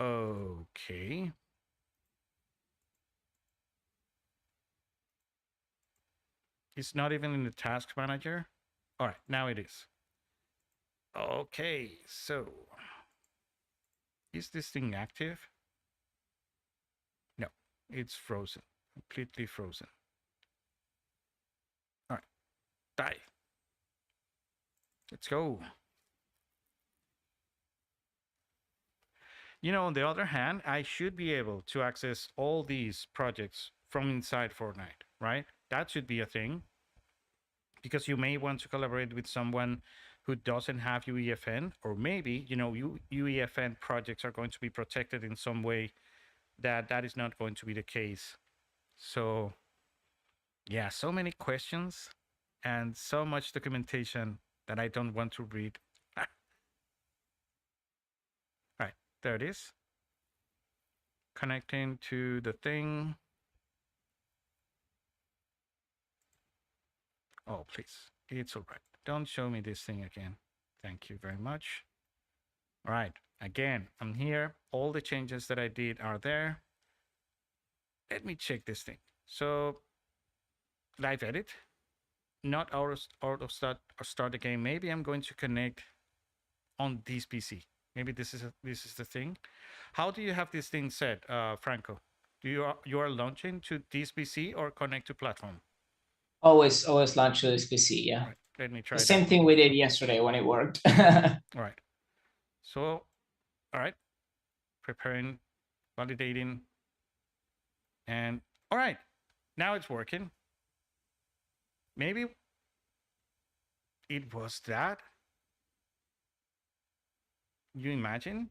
Okay. It's not even in the task manager. All right, now it is. Okay, so is this thing active? No, it's frozen, completely frozen. All right, die. Let's go. You know, on the other hand, I should be able to access all these projects from inside Fortnite, right? That should be a thing because you may want to collaborate with someone who doesn't have UEFN, or maybe, you know, UEFN projects are going to be protected in some way that is not going to be the case. So yeah, so many questions and so much documentation that I don't want to read. All right, there it is. Connecting to the thing. Oh, please. It's all right. Don't show me this thing again. Thank you very much. All right, again, I'm here. All the changes that I did are there. Let me check this thing. So, live edit, not out of start the game. Maybe I'm going to connect on this PC. Maybe this is the thing. How do you have this thing set, Franco? Do you are launching to this PC or connect to platform? Always launch to this PC. Yeah. All right, let me try The that. same thing we did yesterday when it worked. All right. So, all right, preparing, validating, and all right, now it's working. Maybe it was that. You imagine?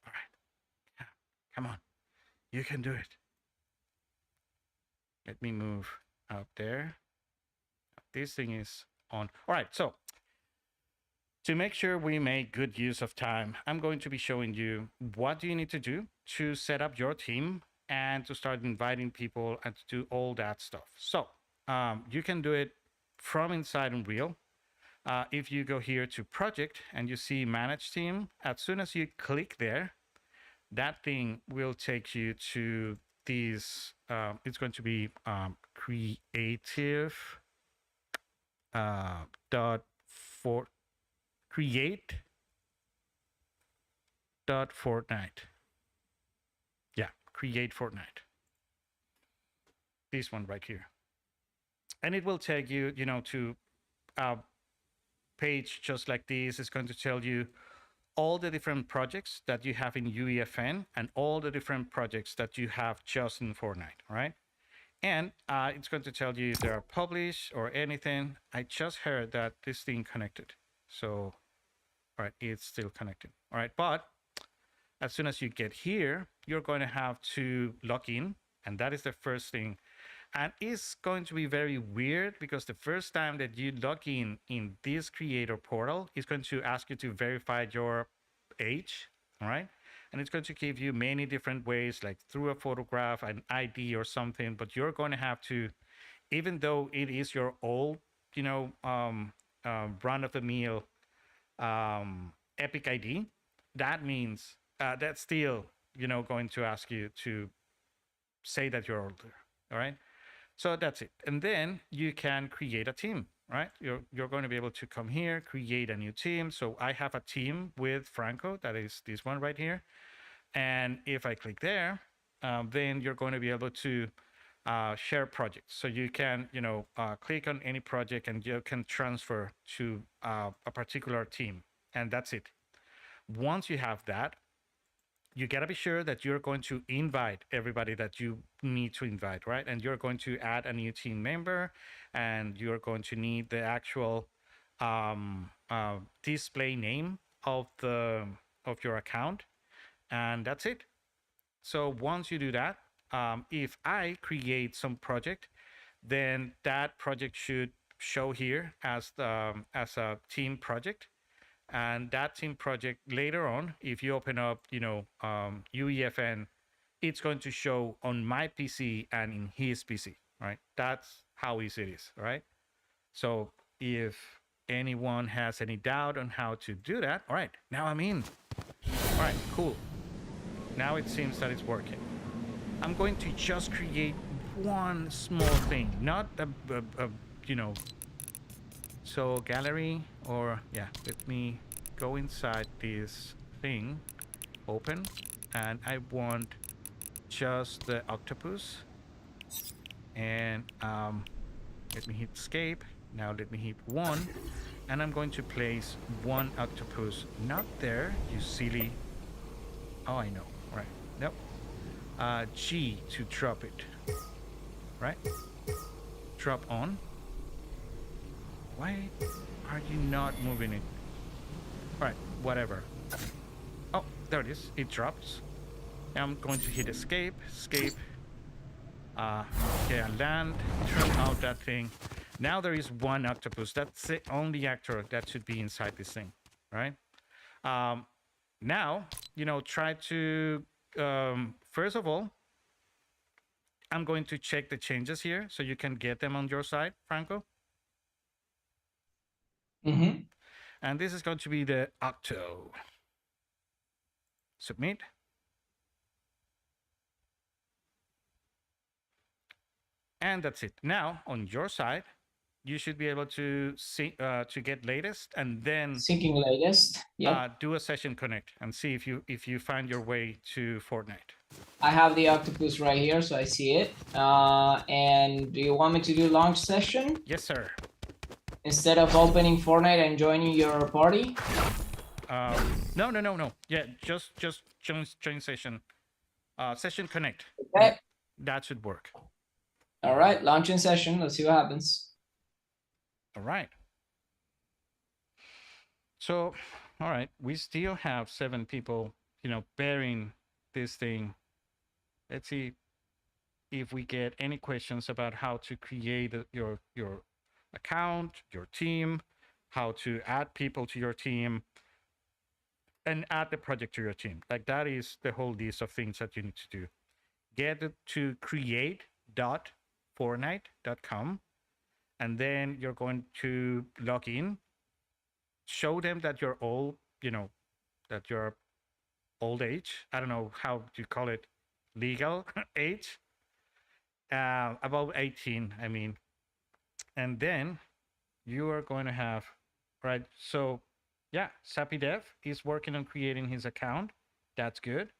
All right, yeah. Come on, you can do it. Let me move out there. This thing is on. All right, so to make sure we make good use of time, I'm going to be showing you what do you need to do to set up your team and to start inviting people and to do all that stuff. So you can do it from inside Unreal. If you go here to project and you see manage team, as soon as you click there, that thing will take you to these. It's going to be creative dot for create dot Fortnite. Yeah, create Fortnite. This one right here, and it will take you, you know, to a page just like this. It's going to tell you all the different projects that you have in UEFN and all the different projects that you have just in Fortnite, right? And it's going to tell you if they are published or anything. I just heard that this thing connected. So, all right, it's still connected. All right, but as soon as you get here, you're going to have to log in. And that is the first thing. And it's going to be very weird because the first time that you log in this creator portal, it's going to ask you to verify your age, all right? And it's going to give you many different ways, like through a photograph, an ID or something, but you're going to have to, even though it is your old, you know, run of the mill Epic ID, that means that's still, you know, going to ask you to say that you're older, all right? So that's it. And then you can create a team, right? You're going to be able to come here, create a new team. So I have a team with Franco, that is this one right here. And if I click there, then you're going to be able to share projects. So you can, you know, click on any project and you can transfer to a particular team. And that's it. Once you have that, you got to be sure that you're going to invite everybody that you need to invite, right? And you're going to add a new team member and you're going to need the actual display name of your account, and that's it. So once you do that, if I create some project, then that project should show here as a team project, and that team project later on, if you open up, UEFN, it's going to show on my PC and in his PC, right? That's how easy it is, right? So if anyone has any doubt on how to do that, all right, now I'm in. All right, cool. Now it seems that it's working. I'm going to just create one small thing, not a so gallery, or yeah, let me go inside this thing, open, and I want just the octopus, and let me hit escape. Now let me hit 1, and I'm going to place one octopus, not there, you silly. Oh, I know, right? Nope. G to drop it, right? Drop on. Why are you not moving it? All right, whatever. Oh, there it is. It drops. Now I'm going to hit escape. Escape. Yeah, land. Turn out that thing. Now there is one octopus. That's the only actor that should be inside this thing, right? Now, try to, first of all, I'm going to check the changes here so you can get them on your side, Franco. Mm-hmm. And this is going to be the octo. Submit. And that's it. Now, on your side, you should be able to see to get latest, and then Syncing latest. Yeah. do a session connect and see if you find your way to Fortnite. I have the octopus right here, so I see it. And do you want me to do launch session? Yes, sir. Instead of opening Fortnite and joining your party? No. Yeah, just join session. Session connect. Okay. That should work. All right, launching session. Let's see what happens. All right. So, all right, we still have 7 people, bearing this thing. Let's see if we get any questions about how to create your account, your team, how to add people to your team, and add the project to your team. Like, that is the whole list of things that you need to do. Get it to create.fortnite.com, and then you're going to log in, show them that you're old, that you're old age. I don't know how you call it, legal age, about 18, I mean. And then you are going to have, right? So yeah, Sappy Dev is working on creating his account. That's good.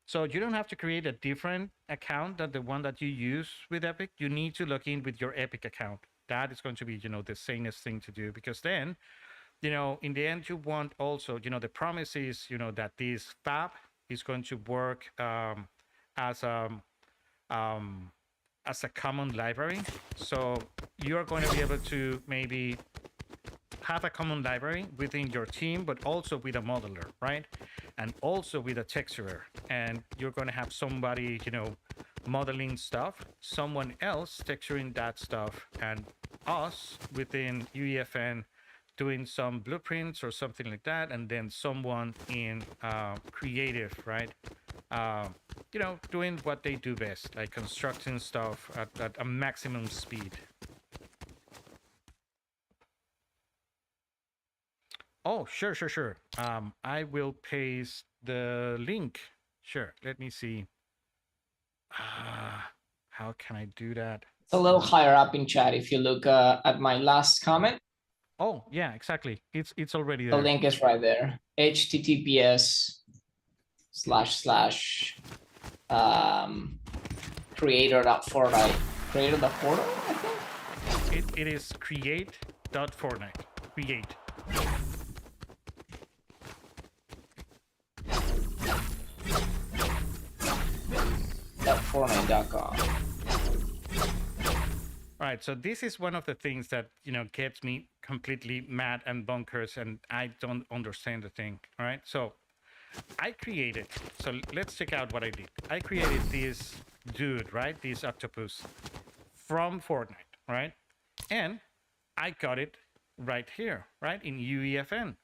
So you don't have to create a different account than the one that you use with Epic. You need to log in with your Epic account. That is going to be, the sanest thing to do, because then, in the end, you want also, the promise is, that this fab is going to work as a common library. So you're going to be able to maybe have a common library within your team, but also with a modeler, right? And also with a texturer. And you're going to have somebody, modeling stuff, someone else texturing that stuff, and us within UEFN doing some blueprints or something like that, and then someone in creative, right? Doing what they do best, like constructing stuff at a maximum speed. Oh, sure. I will paste the link. Sure, let me see. How can I do that? It's a little higher up in chat if you look at my last comment. Oh, yeah, exactly. It's already The there. link is right there. https / creator.fortnite. Creator.fortnite, I think? It is create.fortnite. Create. .fortnite.com. All right, so this is one of the things that gets me completely mad and bonkers, and I don't understand the thing. All right, so I created. So let's check out what I did. I created this dude, right? This octopus from Fortnite, right? And I got it right here, right, in UEFN.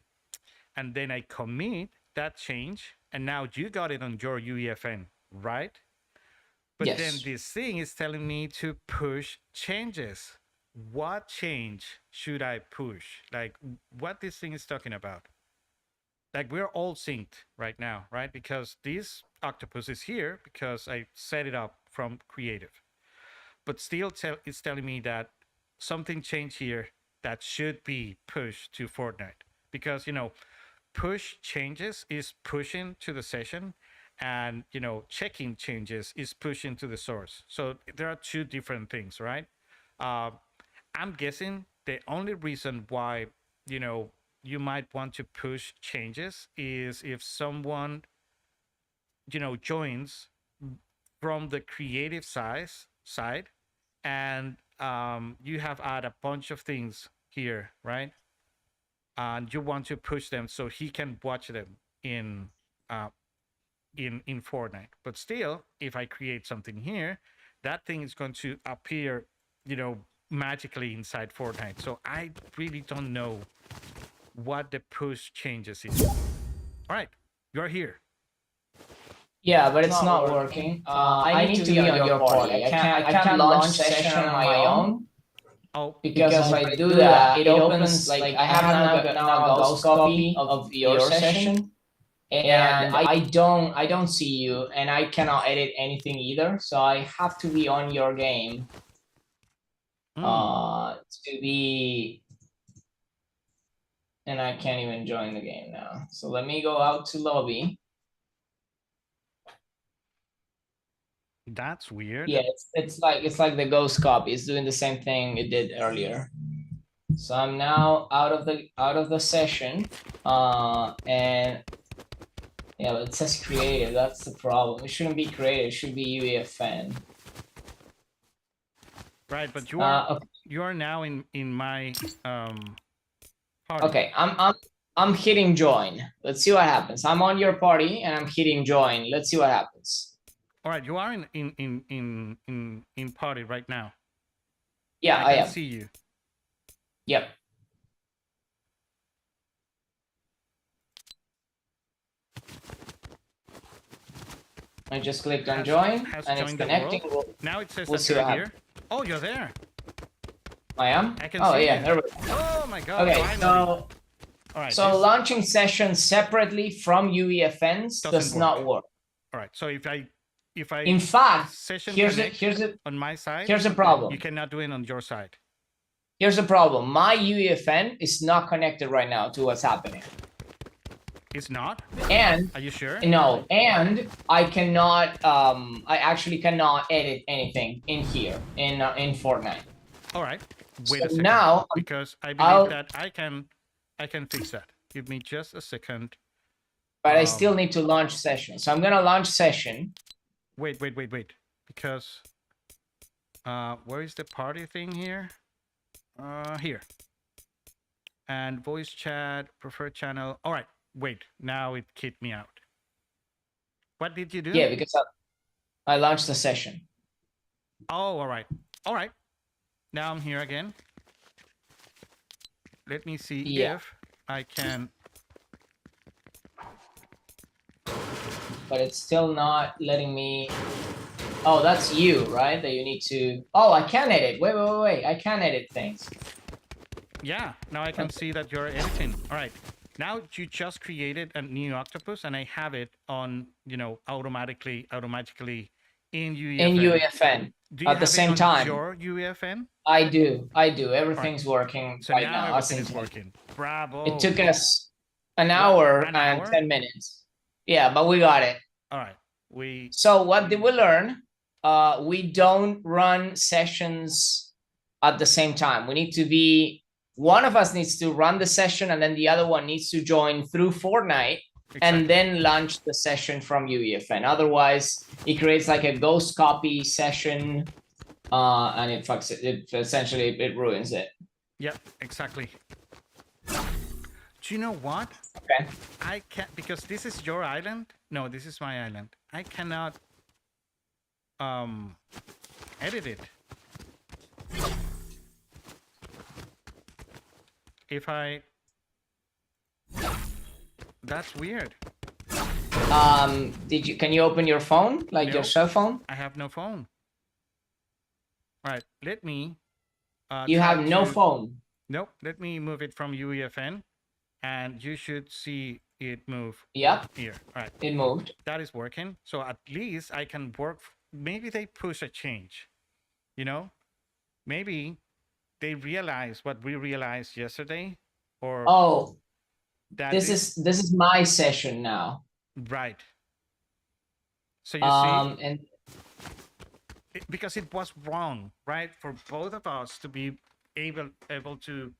And then I commit that change, and now you got it on your UEFN, right? But then Yes. this thing is telling me to push changes. What change should I push? Like, what this thing is talking about? Like, we're all synced right now, right? Because this octopus is here because I set it up from creative. But still, it's telling me that something changed here that should be pushed to Fortnite. Because, push changes is pushing to the session, and checking changes is pushing to the source. So there are two different things, right? I'm guessing the only reason why you might want to push changes is if someone joins from the creative side, and you have add a bunch of things here, right? And you want to push them so he can watch them in Fortnite. But still, if I create something here, that thing is going to appear, magically inside Fortnite. So I really don't know what the push changes is. All right, you're here. Yeah, but it's not working. I need to be on your party. I can't launch session on my own. Oh, Because if I do that, it opens like I have now a ghost copy of your session, and I don't see you, and I cannot edit anything either. So I have to be on your game to be, and I can't even join the game now. So let me go out to lobby. That's weird. Yeah, it's like the ghost copy. It's doing the same thing it did earlier. So I'm now out of the session, and yeah, it says creative. That's the problem. It shouldn't be creative. It should be UEFN. Right, but you are okay. You are now in my party. Okay, I'm hitting join. Let's see what happens. I'm on your party and I'm hitting join. Let's see what happens. All right, you are in party right now. Yeah, I can see you. Yep. I just clicked on join and it's connecting. Now it says that you're here. Oh, you're there. I am? I can see you. There we go. Oh my god. Okay, finally. so all right, so launching sessions separately from UEFNs does not work. All right, so if I in fact, here's on my side. Here's a problem. You cannot do it on your side. Here's the problem. My UEFN is not connected right now to what's happening. It's not? And are you sure? No, and I cannot I actually cannot edit anything in here in Fortnite. All right. Wait a second. Now because I believe that I can fix that. Give me just a second. But I still need to launch session. So I'm gonna launch session. Wait. Because where is the party thing here? Here. And voice chat, preferred channel. All right. Wait, now it kicked me out. What did you do? Yeah, because I launched the session. Oh, all right. All right. Now I'm here again. Let me see if I can. But it's still not letting me. Oh, that's you, right? That you need to. Oh, I can edit. Wait. I can edit things. Yeah, now I can see that you're editing. All right. Now you just created a new octopus, and I have it on, automatically in UEFN. In UEFN at the same time. Your UEFN? I do. Everything's working so right now. Everything is working. Bravo. It took us an hour and 10 minutes. Yeah, but we got it. All right. So what did we learn? We don't run sessions at the same time. We need to be. One of us needs to run the session, and then the other one needs to join through Fortnite and then launch the session from UEFN. Otherwise, it creates like a ghost copy session, and it fucks it. It essentially ruins it. Yeah, exactly. Do you know what? Okay. I can't, because this is your island. No, this is my island. I cannot edit it. If I, that's weird. Can you open your phone, like your Nope. cell phone? I have no phone. All right, let me You try have no to, phone. nope, let me move it from UEFN, and you should see it move Yep, here. All right, it moved. that is working. So at least I can work. Maybe they push a change, you know? Maybe they realize what we realized yesterday, or Oh, that this is my session now. right. So you see, And because it was wrong, right, for both of us to be able to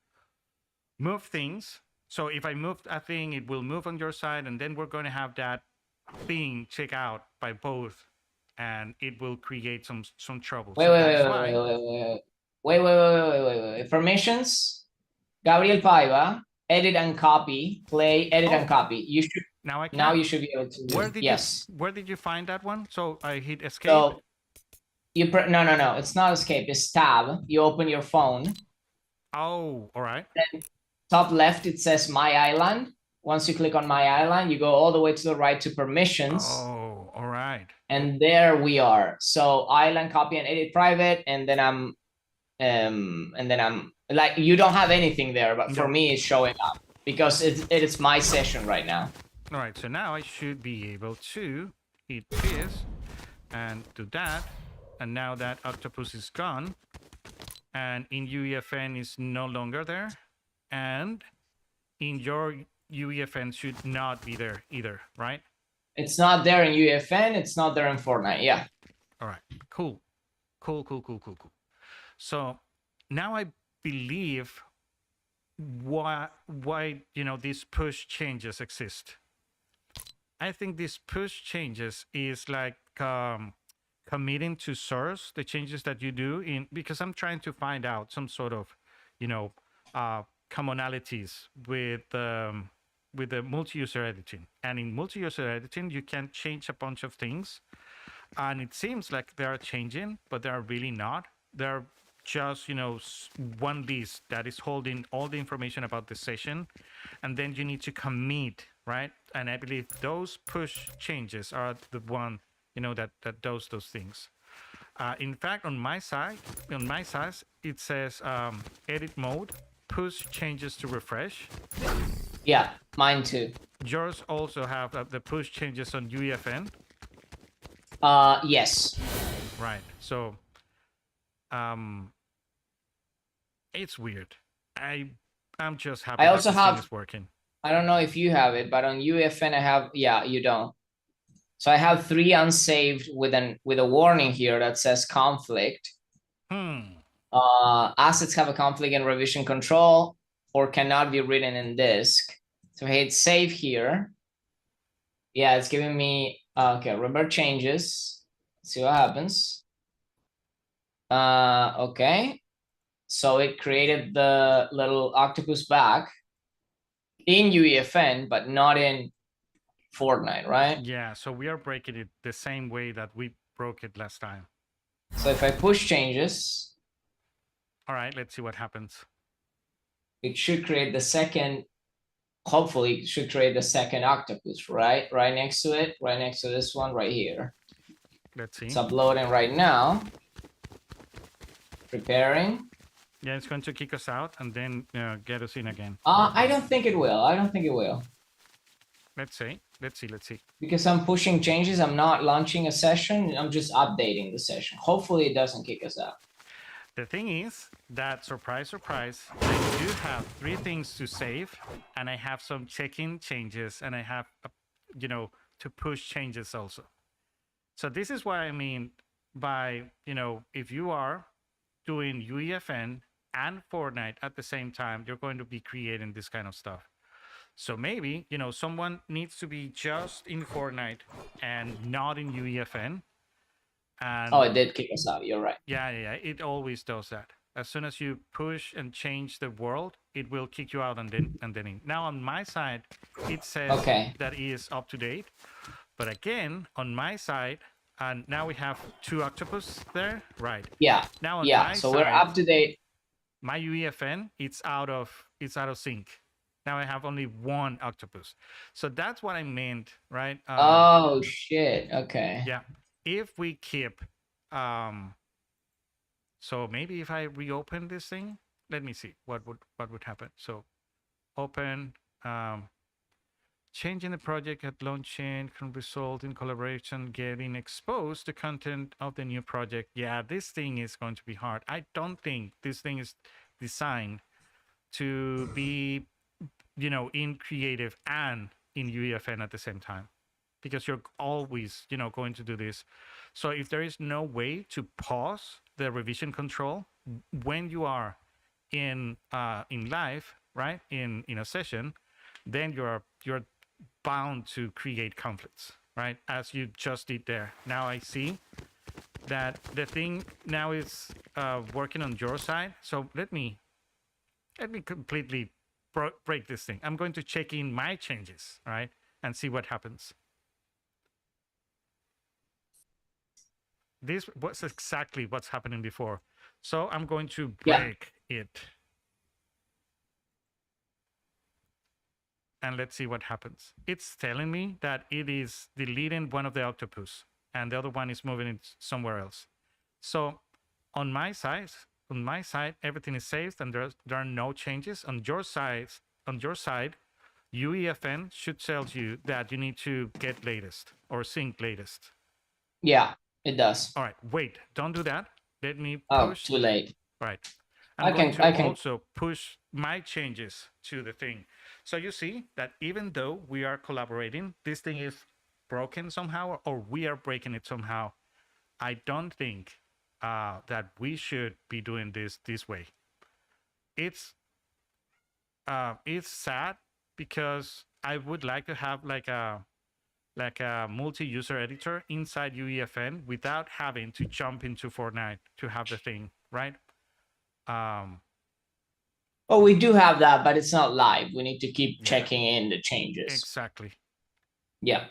move things. So if I move a thing, it will move on your side, and then we're going to have that thing check out by both, and it will create some trouble. wait, So wait, that's wait, why. wait. Permissions. Gabriel Paiva, edit and copy, play, edit and copy. You should Now I can. now you should be able to. Yes. Where did you find that one? So I hit escape. So you no. It's not escape. It's tab. You open your phone. Oh, all right. Then top left it says My Island. Once you click on My Island, you go all the way to the right to permissions. Oh, all right. And there we are. So island, copy, and edit private, and then I'm like, you don't have anything there, but for me it's showing up because it is my session right now. All right, so now I should be able to hit this and do that, and now that octopus is gone, and in UEFN is no longer there, and in your UEFN should not be there either, right? It's not there in UEFN, it's not there in Fortnite, yeah. All right, cool. So now I believe why these push changes exist. I think these push changes is like committing to source the changes that you do in, because I'm trying to find out some sort of commonalities with the multi-user editing. And in multi-user editing, you can change a bunch of things, and it seems like they are changing, but they are really not. They're just one list that is holding all the information about the session, and then you need to commit, right? And I believe those push changes are the one that does those things. In fact, on my side it says edit mode, push changes to refresh. Yeah, mine too. Yours also have the push changes on UEFN. Yes. Right. So it's weird. I'm just happy I also that this have thing is working. I don't know if you have it, but on UEFN I have, yeah, you don't. So I have 3 unsaved with a warning here that says conflict. Assets have a conflict in revision control or cannot be written in disk. So I hit save here. Yeah, it's giving me okay, revert changes. Let's see what happens. Okay. So it created the little octopus back in UEFN, but not in Fortnite, right? Yeah, so we are breaking it the same way that we broke it last time. So if I push changes, all right, let's see what happens. It should create the second, hopefully it should create the second octopus, right? Right next to it, right next to this one right here. Let's see. It's uploading right now. Preparing. Yeah, it's going to kick us out and then get us in again. I don't think it will. Let's see. Because I'm pushing changes, I'm not launching a session, I'm just updating the session. Hopefully it doesn't kick us out. The thing is that, surprise, I do have 3 things to save, and I have some check-in changes, and I have, to push changes also. So this is what I mean by, if you are doing UEFN and Fortnite at the same time, you're going to be creating this kind of stuff. So maybe, someone needs to be just in Fortnite and not in UEFN. And oh, it did kick us out. You're right. Yeah, it always does that. As soon as you push and change the world, it will kick you out and then in. Now on my side, it says that it is up to date. But again, on my side, and now we have 2 octopus there, right? Yeah. Now on yeah. my So side, we're up to date. My UEFN, it's out of sync. Now I have only 1 octopus. So that's what I meant, right? Oh shit. Okay. Yeah. If we keep so maybe if I reopen this thing, let me see what would happen. So open changing the project at launching can result in collaboration getting exposed to content of the new project. Yeah, this thing is going to be hard. I don't think this thing is designed to be, you know, in creative and in UEFN at the same time, because you're always, you know, going to do this. So if there is no way to pause the revision control when you are in live, right, in a session, then you're bound to create conflicts, right, as you just did there. Now I see that the thing now is working on your side. So let me completely break this thing. I'm going to check in my changes, right, and see what happens. This was exactly what's happening before. So I'm going to break it. And let's see what happens. It's telling me that it is deleting one of the octopus and the other one is moving it somewhere else. So on my side, everything is saved and there are no changes. On your side, UEFN should tell you that you need to get latest or sync latest. Yeah, it does. All right, wait, don't do that. Let me push. Oh, too late. Right. I can also push my changes to the thing. So you see that even though we are collaborating, this thing is broken somehow, or we are breaking it somehow. I don't think that we should be doing this way. It's sad because I would like to have like a multi-user editor inside UEFN without having to jump into Fortnite to have the thing, right? Oh, we do have that, but it's not live. We need to keep checking in the changes. Exactly. Yeah.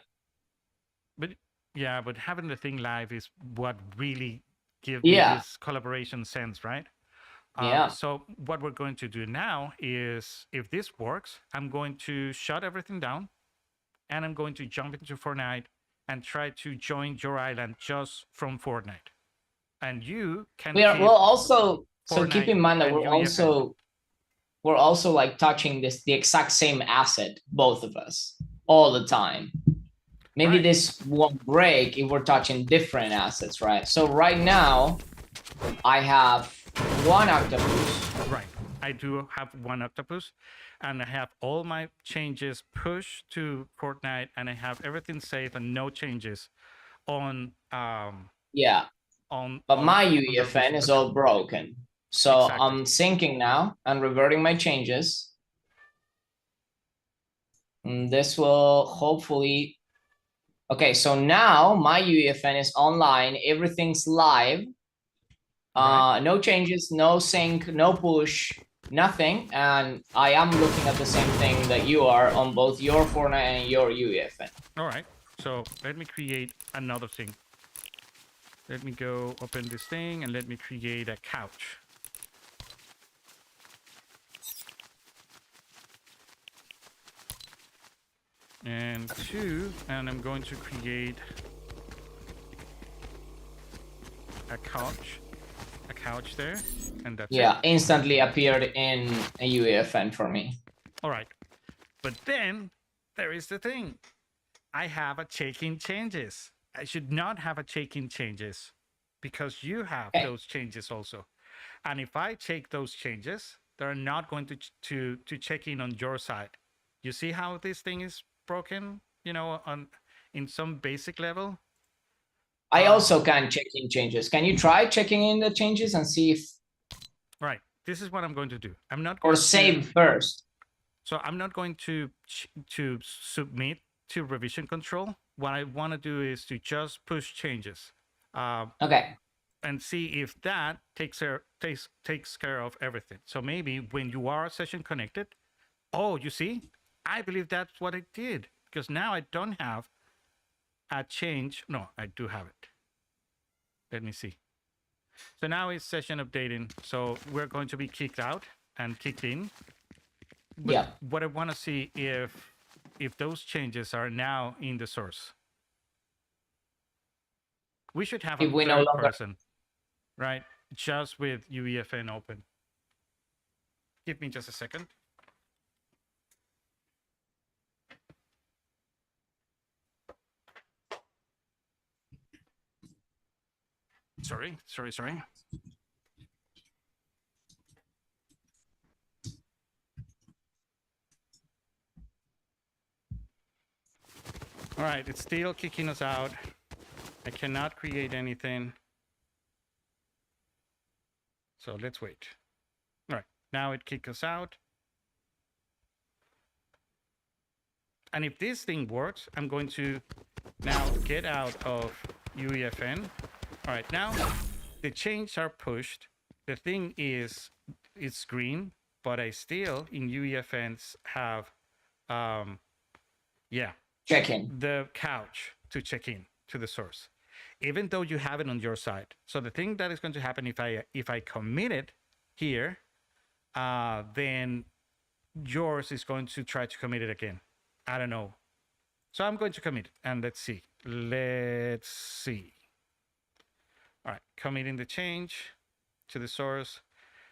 But having the thing live is what really gives me this collaboration sense, right? So what we're going to do now is, if this works, I'm going to shut everything down and I'm going to jump into Fortnite and try to join your island just from Fortnite. And you can we'll also so keep in mind that we're also like touching the exact same asset, both of us, all the time. Maybe this won't break if we're touching different assets, right? So right now I have 1 octopus. Right. I do have 1 octopus and I have all my changes pushed to Fortnite and I have everything saved and no changes on but my UEFN is all broken. So I'm syncing now and reverting my changes. And this will hopefully. Okay, so now my UEFN is online. Everything's live. No changes, no sync, no push, nothing. And I am looking at the same thing that you are on both your Fortnite and your UEFN. All right. So let me create another thing. Let me go open this thing and let me create a couch. And 2, and I'm going to create a couch there, and that's it. Instantly appeared in a UEFN for me. All right, but then there is the thing. I have a check-in changes. I should not have a check-in changes because you have those changes also. And if I check those changes, they're not going to check in on your side. You see how this thing is broken, you know, in some basic level. I also can check in changes. Can you try checking in the changes and see if? Right. This is what I'm going to do. I'm not going or save first. So I'm not going to submit to revision control. What I want to do is to just push changes. Okay. and see if that takes care of everything. So maybe when you are session connected, oh, you see, I believe that's what it did, because now I don't have a change. No, I do have it. Let me see. So now it's session updating. So we're going to be kicked out and kicked in. But Yeah. what I want to see if those changes are now in the source. We should have a If we no third longer person, right? Just with UEFN open. Give me just a second. Sorry. All right, it's still kicking us out. I cannot create anything. So let's wait. All right, now it kicks us out. And if this thing works, I'm going to now get out of UEFN. All right, now the changes are pushed. The thing is, it's green, but I still in UEFNs have, check in. the couch to check in to the source, even though you have it on your side. So the thing that is going to happen if I commit it here, then yours is going to try to commit it again. I don't know. So I'm going to commit it, and let's see. All right, committing the change to the source.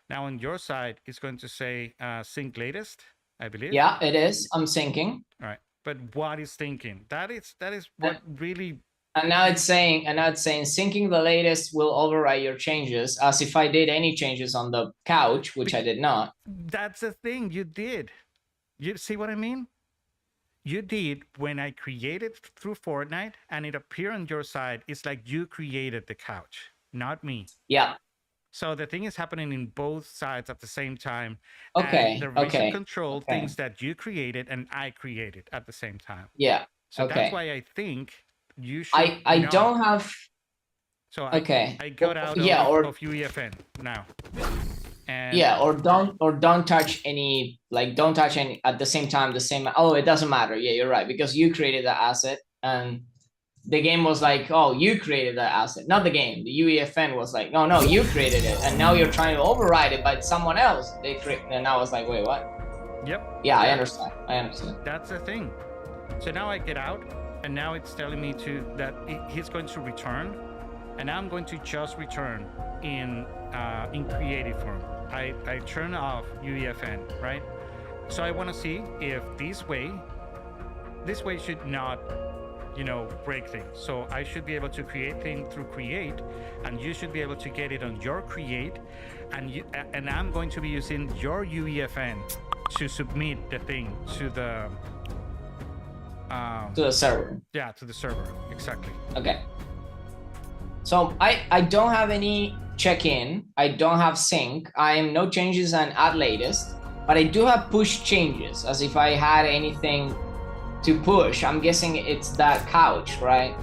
Now on your side, it's going to say sync latest, I believe. Yeah, it is. I'm syncing. All right, but what is thinking? That is what really. And now it's saying syncing the latest will override your changes, as if I did any changes on the couch, which I did not. That's the thing you did. You see what I mean? You did when I created through Fortnite and it appeared on your side. It's like you created the couch, not me. Yeah. So the thing is happening in both sides at the same time. Okay. And the version Okay. control Okay. things that you created and I created at the same time. Yeah. So Okay. that's why I think you should. I don't have. So Okay. I got out Yeah, of UEFN now. And yeah, or don't touch any, like don't touch any at the same time, the same. Oh, it doesn't matter. Yeah, you're right, because you created the asset and the game was like, oh, you created that asset, not the game. The UEFN was like, no, you created it, and now you're trying to override it by someone else. They create, and I was like, wait, what? Yep. Yeah, I understand. That's the thing. So now I get out, and now it's telling me that he's going to return, and I'm going to just return in creative form. I turn off UEFN, right? So I want to see if this way should not, break things. So I should be able to create things through create, and you should be able to get it on your create, and I'm going to be using your UEFN to submit the thing to the server. Yeah, to the server, exactly. Okay. So I don't have any check-in. I don't have sync. I am no changes and add latest, but I do have push changes, as if I had anything to push. I'm guessing it's that couch, right?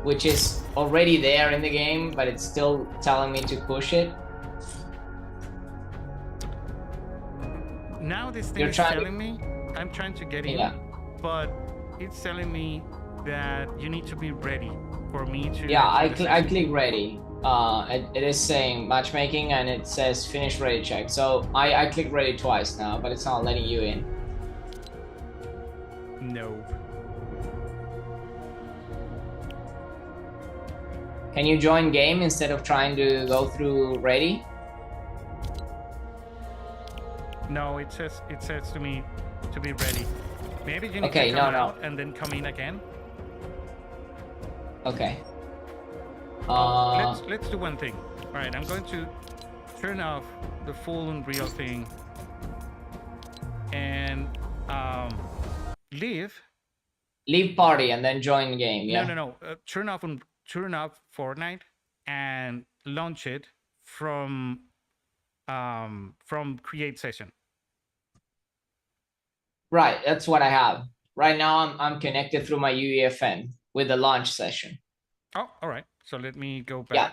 Which is already there in the game, but it's still telling me to push it. Now this thing is telling me, I'm trying to get in, but it's telling me that you need to be ready for me to. Yeah, I click ready. It is saying matchmaking, and it says finish ready check. So I click ready twice now, but it's not letting you in. No. Can you join game instead of trying to go through ready? No, it says to me to be ready. Maybe you need to come out and then come in again. Okay. Let's do one thing. All right, I'm going to turn off the full Unreal thing and leave party and then join game. Yeah. No. Turn off Fortnite and launch it from create session. Right, that's what I have. Right now I'm connected through my UEFN with the launch session. Oh, all right. So let me go back. Yeah.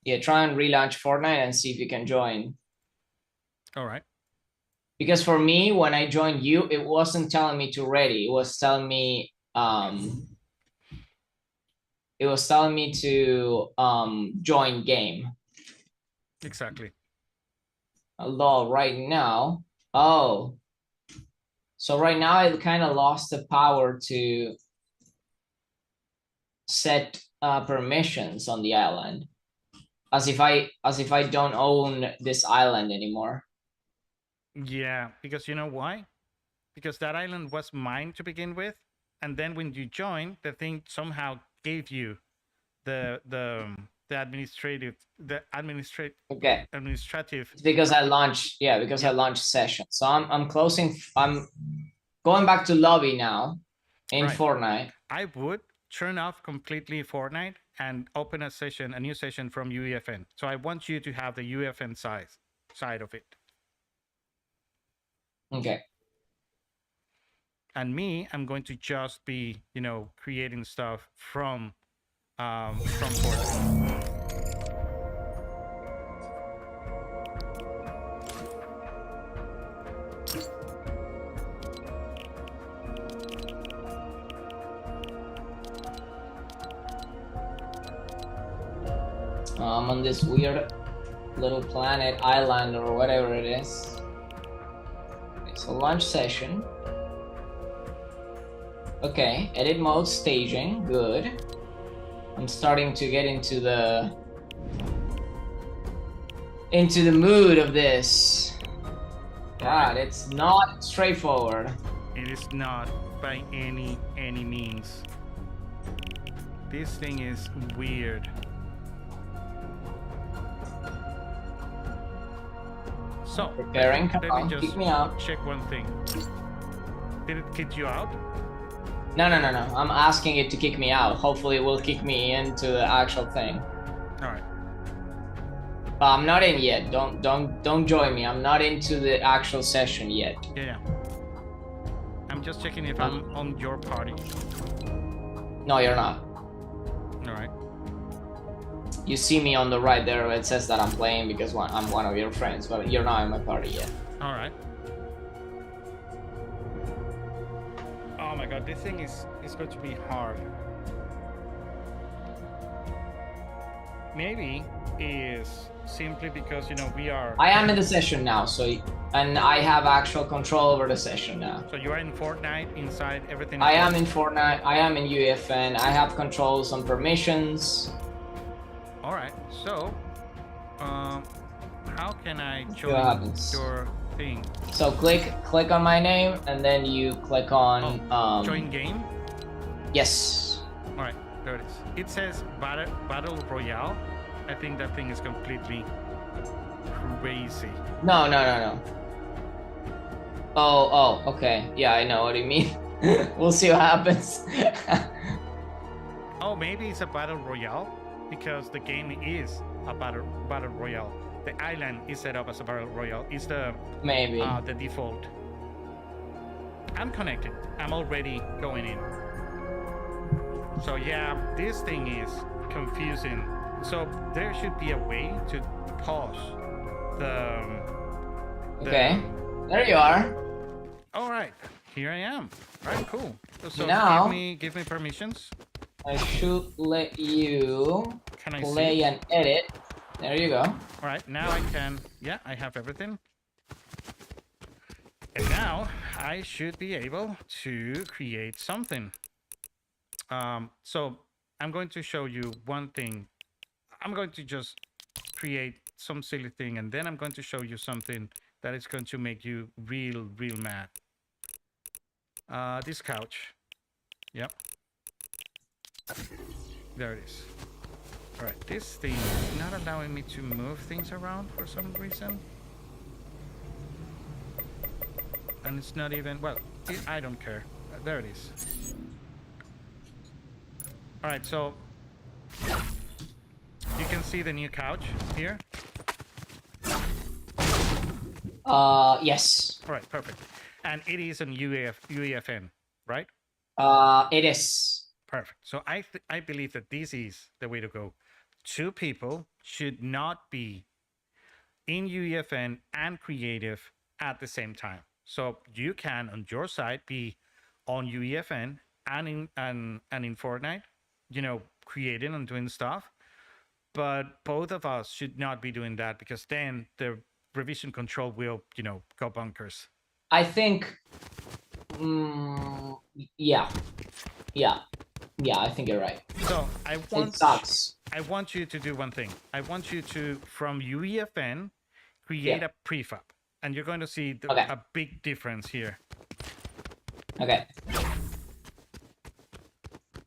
Yeah, try and relaunch Fortnite and see if you can join. All right. Because for me, when I joined you, it wasn't telling me to ready. It was telling me to join game. Exactly. Although right now, oh, so right now I kind of lost the power to set permissions on the island, as if I don't own this island anymore. Yeah, because you know why? Because that island was mine to begin with, and then when you joined, the thing somehow gave you the Okay, administrative. it's because I launched. Yeah, because I Yep. launched session. So I'm closing. I'm going back to lobby now in Right. Fortnite. I would turn off completely Fortnite and open a new session from UEFN. So I want you to have the UEFN side of it. Okay. And me, I'm going to just be, creating stuff from Fortnite. I'm on this weird little planet island or whatever it is. Okay, so launch session. Okay, edit mode, staging, good. I'm starting to get into the mood of this. God, it's not straightforward. It is not by any means. This thing is weird. So Preparing, let me just kick me out. check one thing. Did it kick you out? No. I'm asking it to kick me out. Hopefully, it will kick me into the actual thing. All right. But I'm not in yet. Don't join me. I'm not into the actual session yet. Yeah. I'm just checking if I'm on your party. No, you're not. All right. You see me on the right there. It says that I'm playing because I'm one of your friends, but you're not in my party yet. All right. Oh my god, this thing is going to be hard. Maybe is simply because we are. I am in the session now, and I have actual control over the session now. So you are in Fortnite inside everything. I am in Fortnite. I am in UEFN. I have controls on permissions. All right. So, how can I join your thing? So click on my name, and then you click on join game. Yes. All right, there it is. It says battle royale. I think that thing is completely crazy. No. Oh, okay. Yeah, I know what you mean. We'll see what happens. Oh, maybe it's a battle royale because the game is a battle royale. The island is set up as a battle royale. Is the maybe the default. I'm connected. I'm already going in. So yeah, this thing is confusing. So there should be a way to pause the okay, there you are. All right, here I am. All right, cool. So now give me permissions. I should let you Can I play see? and edit. There you go. All right, now I can. Yeah, I have everything. And now I should be able to create something. So I'm going to show you one thing. I'm going to just create some silly thing, and then I'm going to show you something that is going to make you real mad. This couch. Yep. There it is. All right, this thing is not allowing me to move things around for some reason. And it's not even, well, I don't care. There it is. All right, so you can see the new couch here. Yes. All right, perfect. And it is on UEFN, right? It is. Perfect. So I believe that this is the way to go. two people should not be in UEFN and creative at the same time. So you can on your side be on UEFN and in Fortnite, creating and doing stuff. But both of us should not be doing that because then the revision control will, go bunkers. I think, yeah, I think you're right. So It sucks. I want you to do one thing. I want you to, from UEFN, create a prefab. And you're going to see a big difference here. Okay.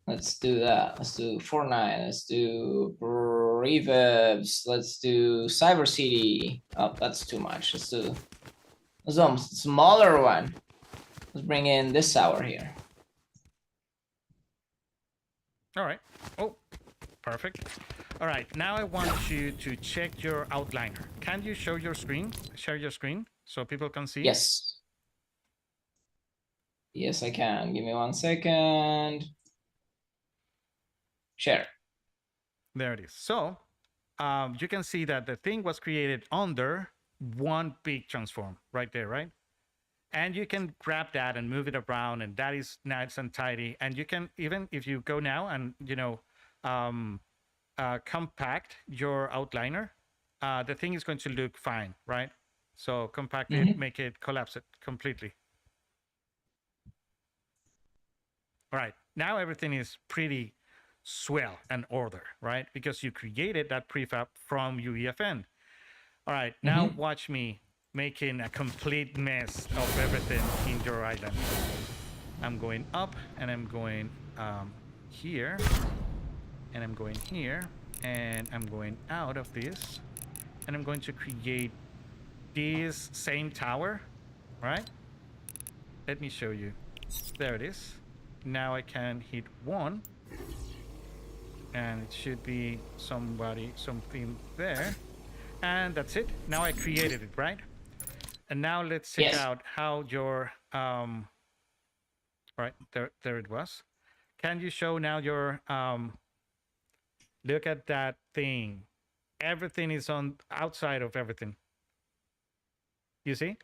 Let's do that. Let's do Fortnite. Let's do Reverbs. Let's do Cyber City. Oh, that's too much. Let's do a smaller one. Let's bring in this hour here. All right. Oh, perfect. All right. Now I want you to check your outliner. Can you show your screen? Share your screen so people can see? Yes. Yes, I can. Give me 1 second. Share. There it is. So you can see that the thing was created under one big transform right there, right? And you can grab that and move it around, and that is nice and tidy. And you can, even if you go now and, compact your outliner, the thing is going to look fine, right? So compact it, make it, collapse it completely. All right, now everything is pretty swell and order, right? Because you created that prefab from UEFN. All right, now watch me making a complete mess of everything in your island. I'm going up and I'm going here and I'm going here and I'm going out of this and I'm going to create this same tower, right? Let me show you. There it is. Now I can hit 1 and it should be something there. And that's it. Now I created it, right? And now let's check out how your right there it was. Can you show now your look at that thing? Everything is on outside of everything. You see?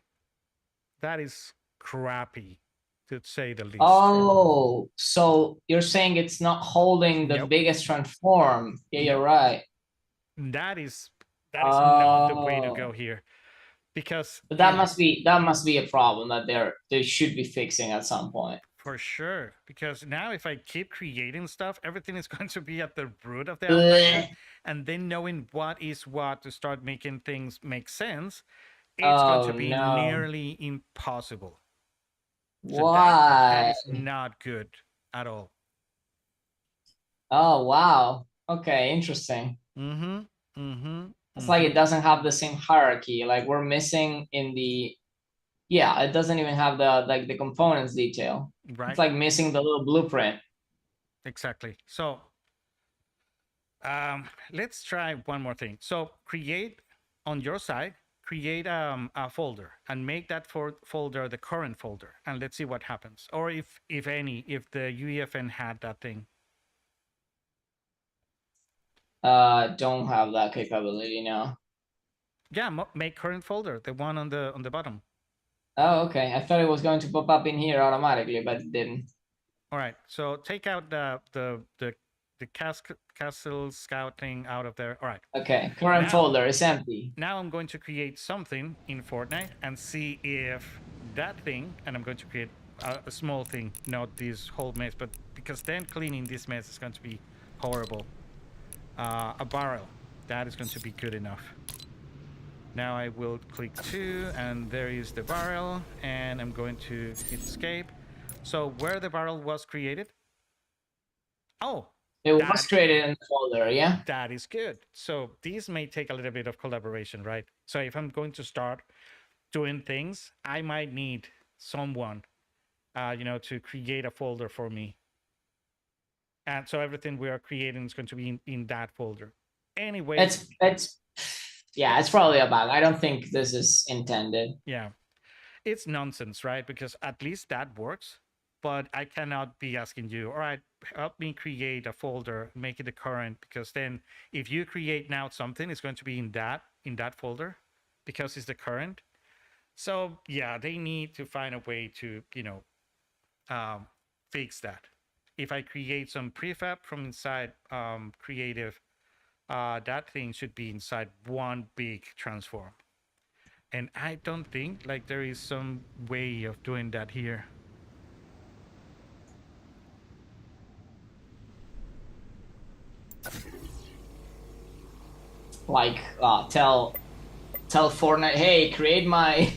That is crappy, to say the least. Oh, so you're saying it's not holding the biggest transform. Yeah, you're right. That is not the way to go here. Because that must be a problem that they should be fixing at some point. For sure, because now if I keep creating stuff, everything is going to be at the root of the outline, and then knowing what is what to start making things make sense, it's going to be nearly impossible. So that is not good at all. Oh wow. Okay, interesting. It's like it doesn't have the same hierarchy. Like we're missing in the, it doesn't even have the components detail. Right. It's like missing the little blueprint. Exactly. So let's try one more thing. So create on your side, create a folder and make that folder the current folder, and let's see what happens. Or if the UEFN had that thing. Don't have that capability now. Yeah, make current folder, the one on the bottom. Oh, okay. I thought it was going to pop up in here automatically, but it didn't. All right. So take out the castle scouting out of there. All right. Okay. Current folder is empty. Now I'm going to create something in Fortnite and see if that thing, and I'm going to create a small thing, not this whole mess, but because then cleaning this mess is going to be horrible. A barrel, that is going to be good enough. Now I will click 2 and there is the barrel, and I'm going to hit escape. So where the barrel was created? Oh, it was created in the folder, yeah? That is good. So these may take a little bit of collaboration, right? So if I'm going to start doing things, I might need someone, to create a folder for me. And so everything we are creating is going to be in that folder. Anyway, it's probably a bug. I don't think this is intended. Yeah, it's nonsense, right? Because at least that works. but I cannot be asking you, all right, help me create a folder, make it the current, because then if you create now something, it's going to be in that folder because it's the current. So yeah, they need to find a way to, fix that. If I create some prefab from inside creative, that thing should be inside one big transform. And I don't think like there is some way of doing that here. Like tell Fortnite, hey, create my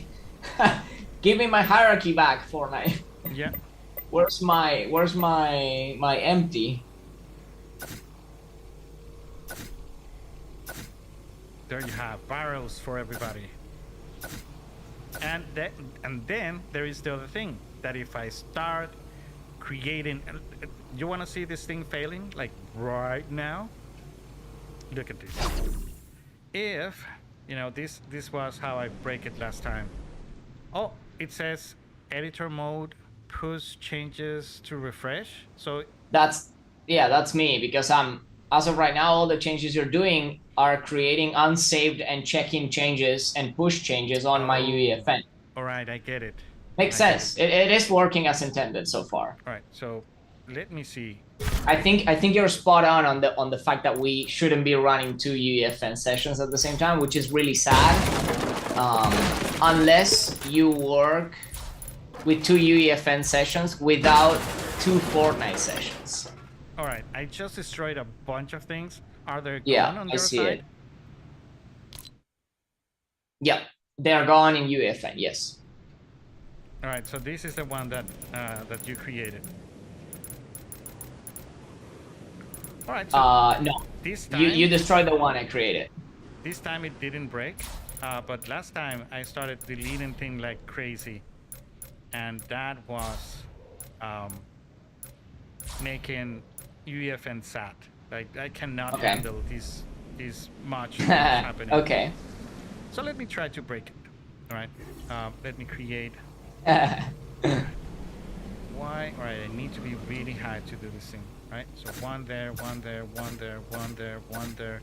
give me my hierarchy back, Fortnite. Yeah. Where's my empty? There you have barrels for everybody. And then there is the other thing that if I start creating, you want to see this thing failing like right now? Look at this. If this was how I break it last time. Oh, it says editor mode push changes to refresh. So that's me, because as of right now, all the changes you're doing are creating unsaved and check-in changes and push changes on my UEFN. All right, I get it. Makes sense. It is working as intended so far. All right, so let me see. I think you're spot on the fact that we shouldn't be running 2 UEFN sessions at the same time, which is really sad. Unless you work with 2 UEFN sessions without 2 Fortnite sessions. All right, I just destroyed a bunch of things. Are they gone on I your see side? It. Yep, they are gone in UEFN. Yes. All right, so this is the one that you created. All right. So no. This time you destroyed the one I created. This time it didn't break, but last time I started deleting things like crazy, and that was making UEFN sad. Like I cannot handle this much happening. Okay. So let me try to break it. All right. Let me create. Why? All right. I need to be really high to do this thing. Right. So one there, one there, one there, one there, one there.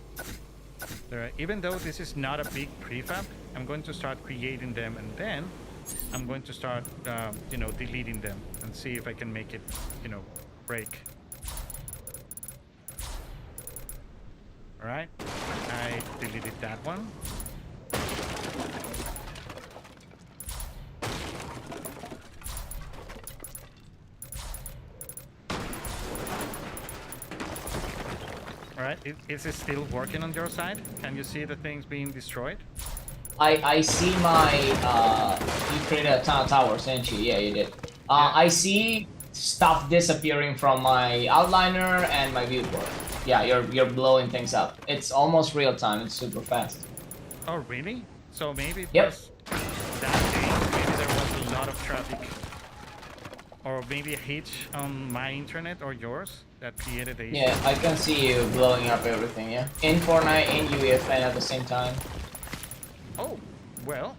There. Even though this is not a big prefab, I'm going to start creating them, and then I'm going to start, deleting them and see if I can make it, break. All right. I deleted that one. All right, is it still working on your side? Can you see the things being destroyed? I see my, you created a ton of towers, didn't you? Yeah, you did. Yeah. I see stuff disappearing from my outliner and my viewport. Yeah, you're blowing things up. It's almost real time, it's super fast. Oh, really? So maybe it Yep. was that day, maybe there was a lot of traffic. Or maybe a hitch on my internet or yours that created the issue. Yeah, I can see you blowing up everything, yeah? In Fortnite, in UEFN at the same time. Oh, well,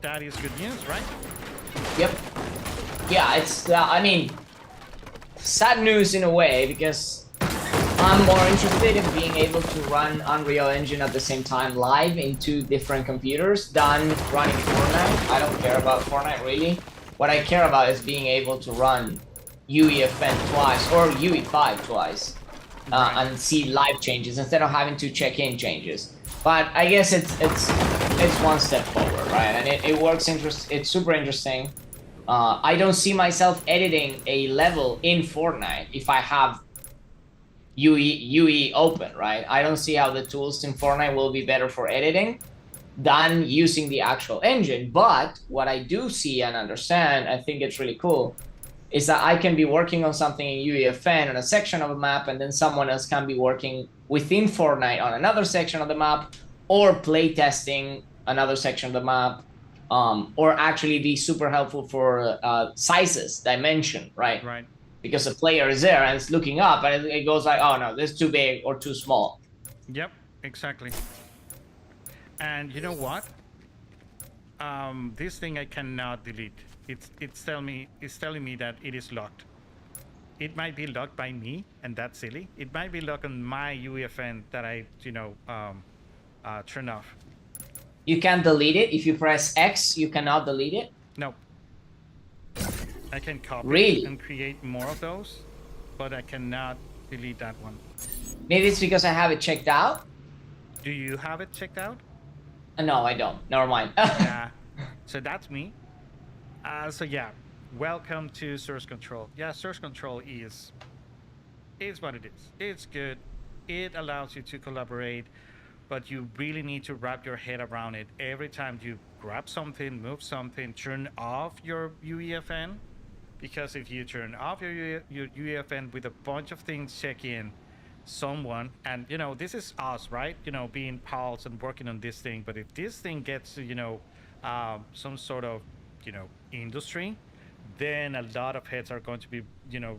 that is good news, right? Yep. Yeah, it's, I mean, sad news in a way, because I'm more interested in being able to run Unreal Engine at the same time live in 2 different computers than running Fortnite. I don't care about Fortnite, really. What I care about is being able to run UEFN twice or UE5 twice and see live changes instead of having to check in changes. But I guess it's one step forward, right? And it works. It's super interesting. I don't see myself editing a level in Fortnite if I have UE open, right? I don't see how the tools in Fortnite will be better for editing than using the actual engine. But what I do see and understand, I think it's really cool, is that I can be working on something in UEFN on a section of a map, and then someone else can be working within Fortnite on another section of the map, or play testing another section of the map, or actually be super helpful for sizes, dimension, right? Right. Because the player is there and it's looking up, and it goes like, oh no, this is too big or too small. Yep, exactly. And you know what? This thing I cannot delete. It's telling me that it is locked. It might be locked by me, and that's silly. It might be locked on my UEFN that I turn off. You can delete it. If you press X, you cannot delete it. No. I can copy Really? and create more of those, but I cannot delete that one. Maybe it's because I have it checked out. Do you have it checked out? No, I don't. Never mind. Yeah. So that's me. So yeah, welcome to source control. Yeah, source control is what it is. It's good. It allows you to collaborate, but you really need to wrap your head around it. Every time you grab something, move something, turn off your UEFN, because if you turn off your UEFN with a bunch of things check in, someone, and this is us, right? Being pals and working on this thing. But if this thing gets to some sort of industry, then a lot of heads are going to be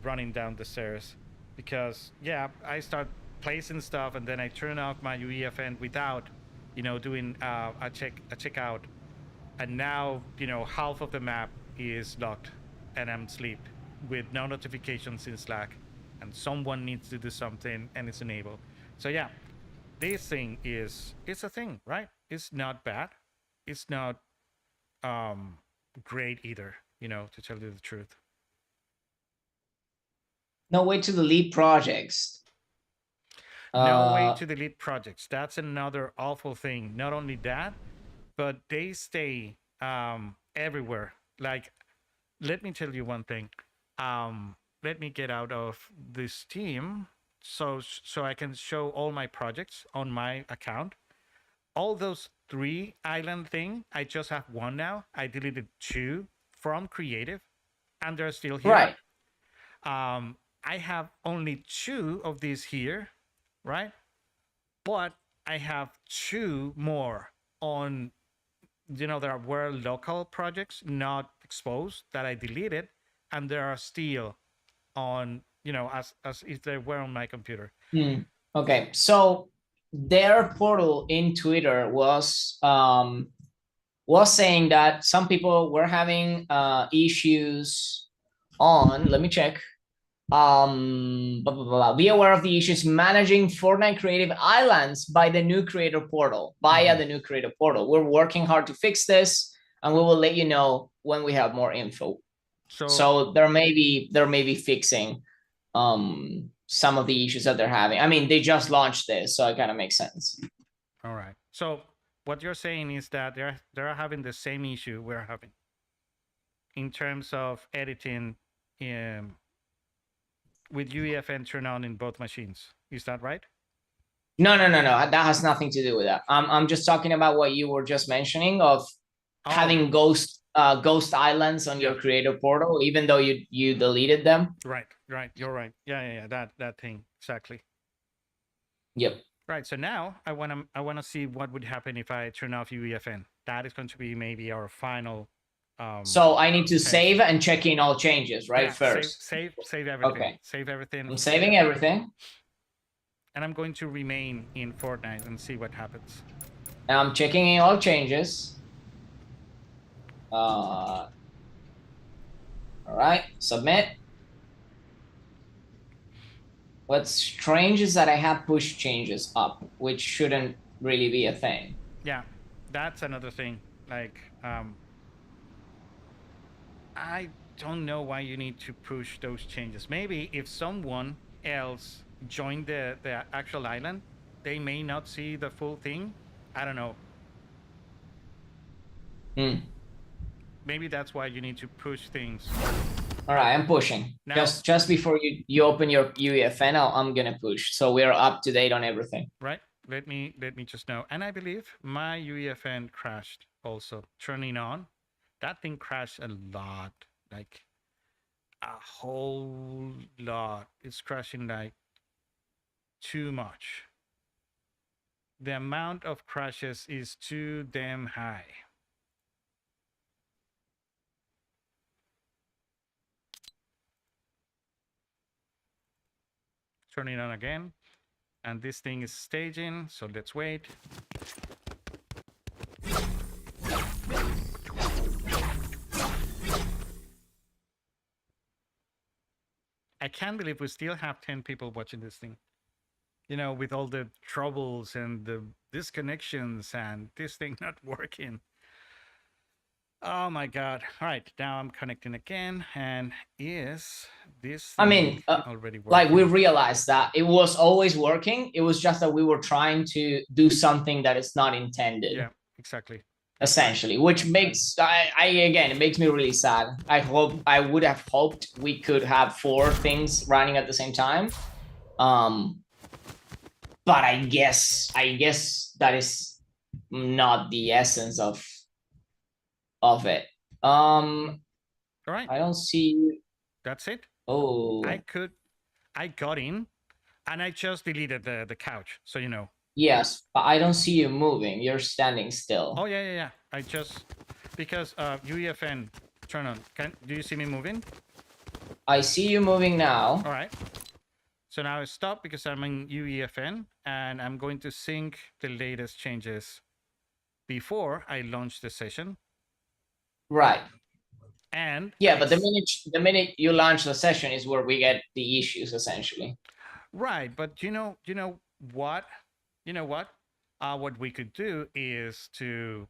running down the stairs, because yeah, I start placing stuff and then I turn off my UEFN without doing a checkout, and now half of the map is locked and I'm asleep with no notifications in Slack, and someone needs to do something and it's enabled. So yeah, this thing it's a thing, right? It's not bad. It's not great either, to tell you the truth. No way to delete projects. No way to delete projects. That's another awful thing. Not only that, but they stay everywhere. Like, let me tell you one thing. Let me get out of this team so I can show all my projects on my account. All those 3 island thing, I just have 1 now. I deleted 2 from creative, and they're still here. Right. I have only 2 of these here, right? But I have 2 more on, there were local projects not exposed that I deleted, and they are still on, as if they were on my computer. Okay, so their portal in Twitter was saying that some people were having issues on. Let me check. Blah, blah, blah. Be aware of the issues managing Fortnite Creative Islands by the new creator portal, via the new creator portal. We're working hard to fix this, and we will let you know when we have more info. So there may be fixing some of the issues that they're having. I mean, they just launched this, so it kind of makes sense. All right. So what you're saying is that they're having the same issue we're having in terms of editing with UEFN turned on in both machines. Is that right? No. That has nothing to do with that. I'm just talking about what you were just mentioning of having ghost islands on your creator portal, even though you deleted them. Right. You're right. Yeah. That thing exactly. Yep. Right. So now I wanna see what would happen if I turn off UEFN. That is going to be maybe our final. So I need to save and check in all changes, right? Yeah, first. Save everything. Okay. Save everything. I'm saving everything. And I'm going to remain in Fortnite and see what happens. Now I'm checking in all changes. All right, submit. What's strange is that I have push changes up, which shouldn't really be a thing. Yeah, that's another thing. Like, I don't know why you need to push those changes. Maybe if someone else joined the actual island, they may not see the full thing. I don't know. Maybe that's why you need to push things. All right, I'm pushing. Now, just before you open your UEFN, I'm gonna push, so we're up to date on everything. Right. Let me just know. And I believe my UEFN crashed also. Turning on, that thing crashed a lot, like a whole lot. It's crashing like too much. The amount of crashes is too damn high. Turning on again, and this thing is staging, so let's wait. I can't believe we still have 10 people watching this thing. You know, with all the troubles and the disconnections and this thing not working. Oh my God. All right, now I'm connecting again. And is this I thing mean, already working? like we realized that it was always working. It was just that we were trying to do something that is not intended. Yeah, exactly. Essentially, which makes I again, it makes me really sad. I would have hoped we could have 4 things running at the same time. But I guess that is not the essence of it. All right. I don't see. That's it. Oh, I got in and I just deleted the couch. So, you know. yes, but I don't see you moving. You're standing still. Oh, yeah. I just, because UEFN, turn on. Do you see me moving? I see you moving now. All right. So now I stop because I'm in UEFN and I'm going to sync the latest changes before I launch the session. Right. And yeah, but the minute you launch the session is where we get the issues essentially. Right, but you know what? You know what? What we could do is to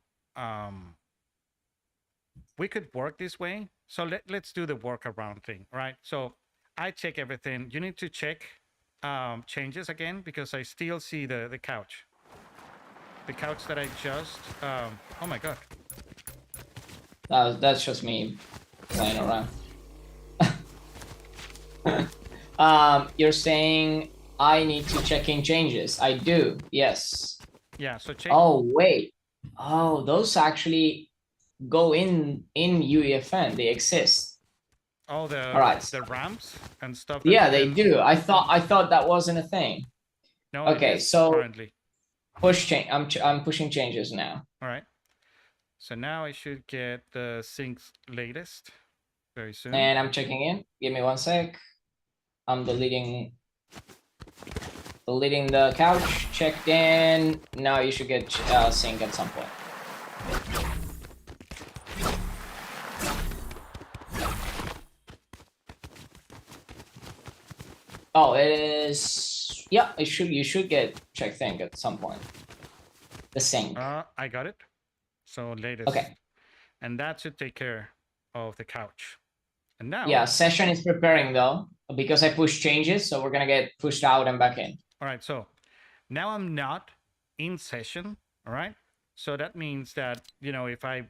we could work this way. So let's do the workaround thing, right? So I check everything. You need to check changes again because I still see the couch. The couch that I just oh my God. That's just me playing around. You're saying I need to check in changes. I do, yes. Yeah, so check. Oh, wait. Oh, those actually go in UEFN. They exist. All right. The ramps and stuff. Yeah, they do. I thought that wasn't a thing. No. Okay, so currently push change. I'm pushing changes now. All right. So now I should get the sync's latest very soon. And I'm checking in. Give me 1 sec. I'm deleting the couch. Checked in. Now you should get sync at some point. Oh, it is. Yeah, it should. You should get check sync at some point. The sync. I got it. So latest. Okay. And that should take care of the couch. And now. Yeah, session is preparing though because I pushed changes, so we're gonna get pushed out and back in. All right. So now I'm not in session. All right. So that means that if I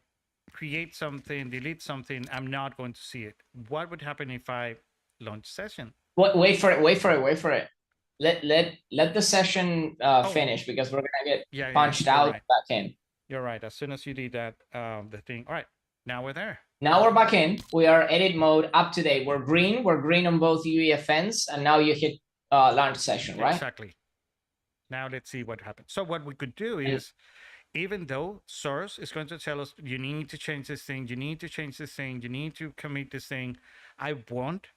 create something, delete something, I'm not going to see it. What would happen if I launch session? Wait for it. Let the session finish because we're gonna get punched out right. back in. You're right. As soon as you did that, the thing. All right, now we're there. Now we're back in. We are edit mode up to date. We're green. We're green on both UEFNs, and now you hit launch session, right? Exactly. Now let's see what happens. So what we could do is, even though source is going to tell us you need to change this thing, you need to change this thing, you need to commit this thing, I won't.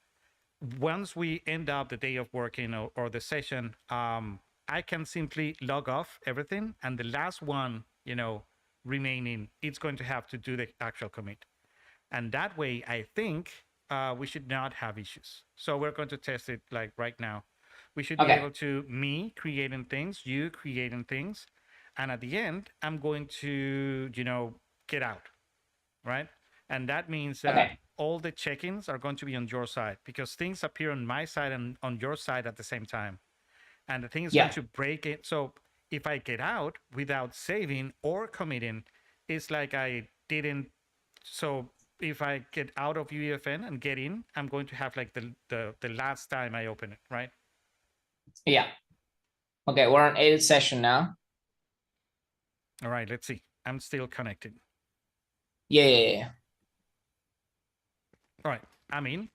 Once we end up the day of working or the session, I can simply log off everything, and the last one, remaining, it's going to have to do the actual commit. And that way, I think we should not have issues. So we're going to test it like right now. We should be able to, me creating things, you creating things, and at the end, I'm going to, get out, right? And that means that all the check-ins are going to be on your side because things appear on my side and on your side at the same time. And the thing is going to break it. So if I get out without saving or committing, it's like I didn't. So if I get out of UEFN and get in, I'm going to have like the last time I open it, right? Yeah. Okay, we're on edit session now. All right, let's see. I'm still connected. Yeah. All right, I'm in.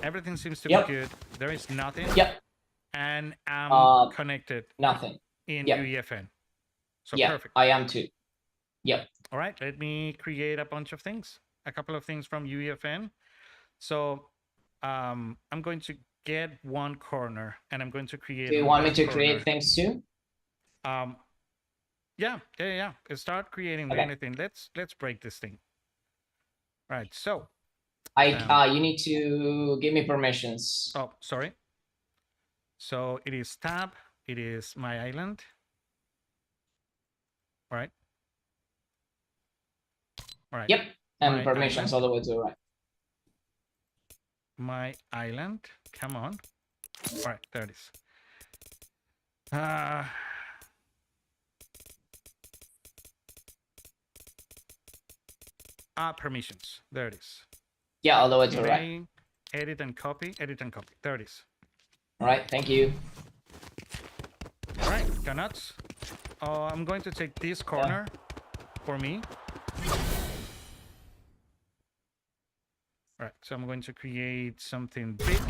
Everything seems to be good. There is nothing. And I'm connected. Nothing. In UEFN. So perfect. I am too. Yep. All right, let me create a bunch of things. A couple of things from UEFN. So I'm going to get one corner and I'm going to create. Do you want me to create things too? Yeah. Start creating anything. Let's break this thing. All right, so You need to give me permissions. Oh, sorry. So it is tab. It is my island. All right. All right. Yep, and My permissions island. all the way to the right. My island. Come on. All right, there it is. Permissions. There it is. Yeah, all the way to the right. Edit and copy. Edit and copy. There it is. All right, thank you. All right, go nuts. I'm going to take this corner for me. All right, so I'm going to create something big.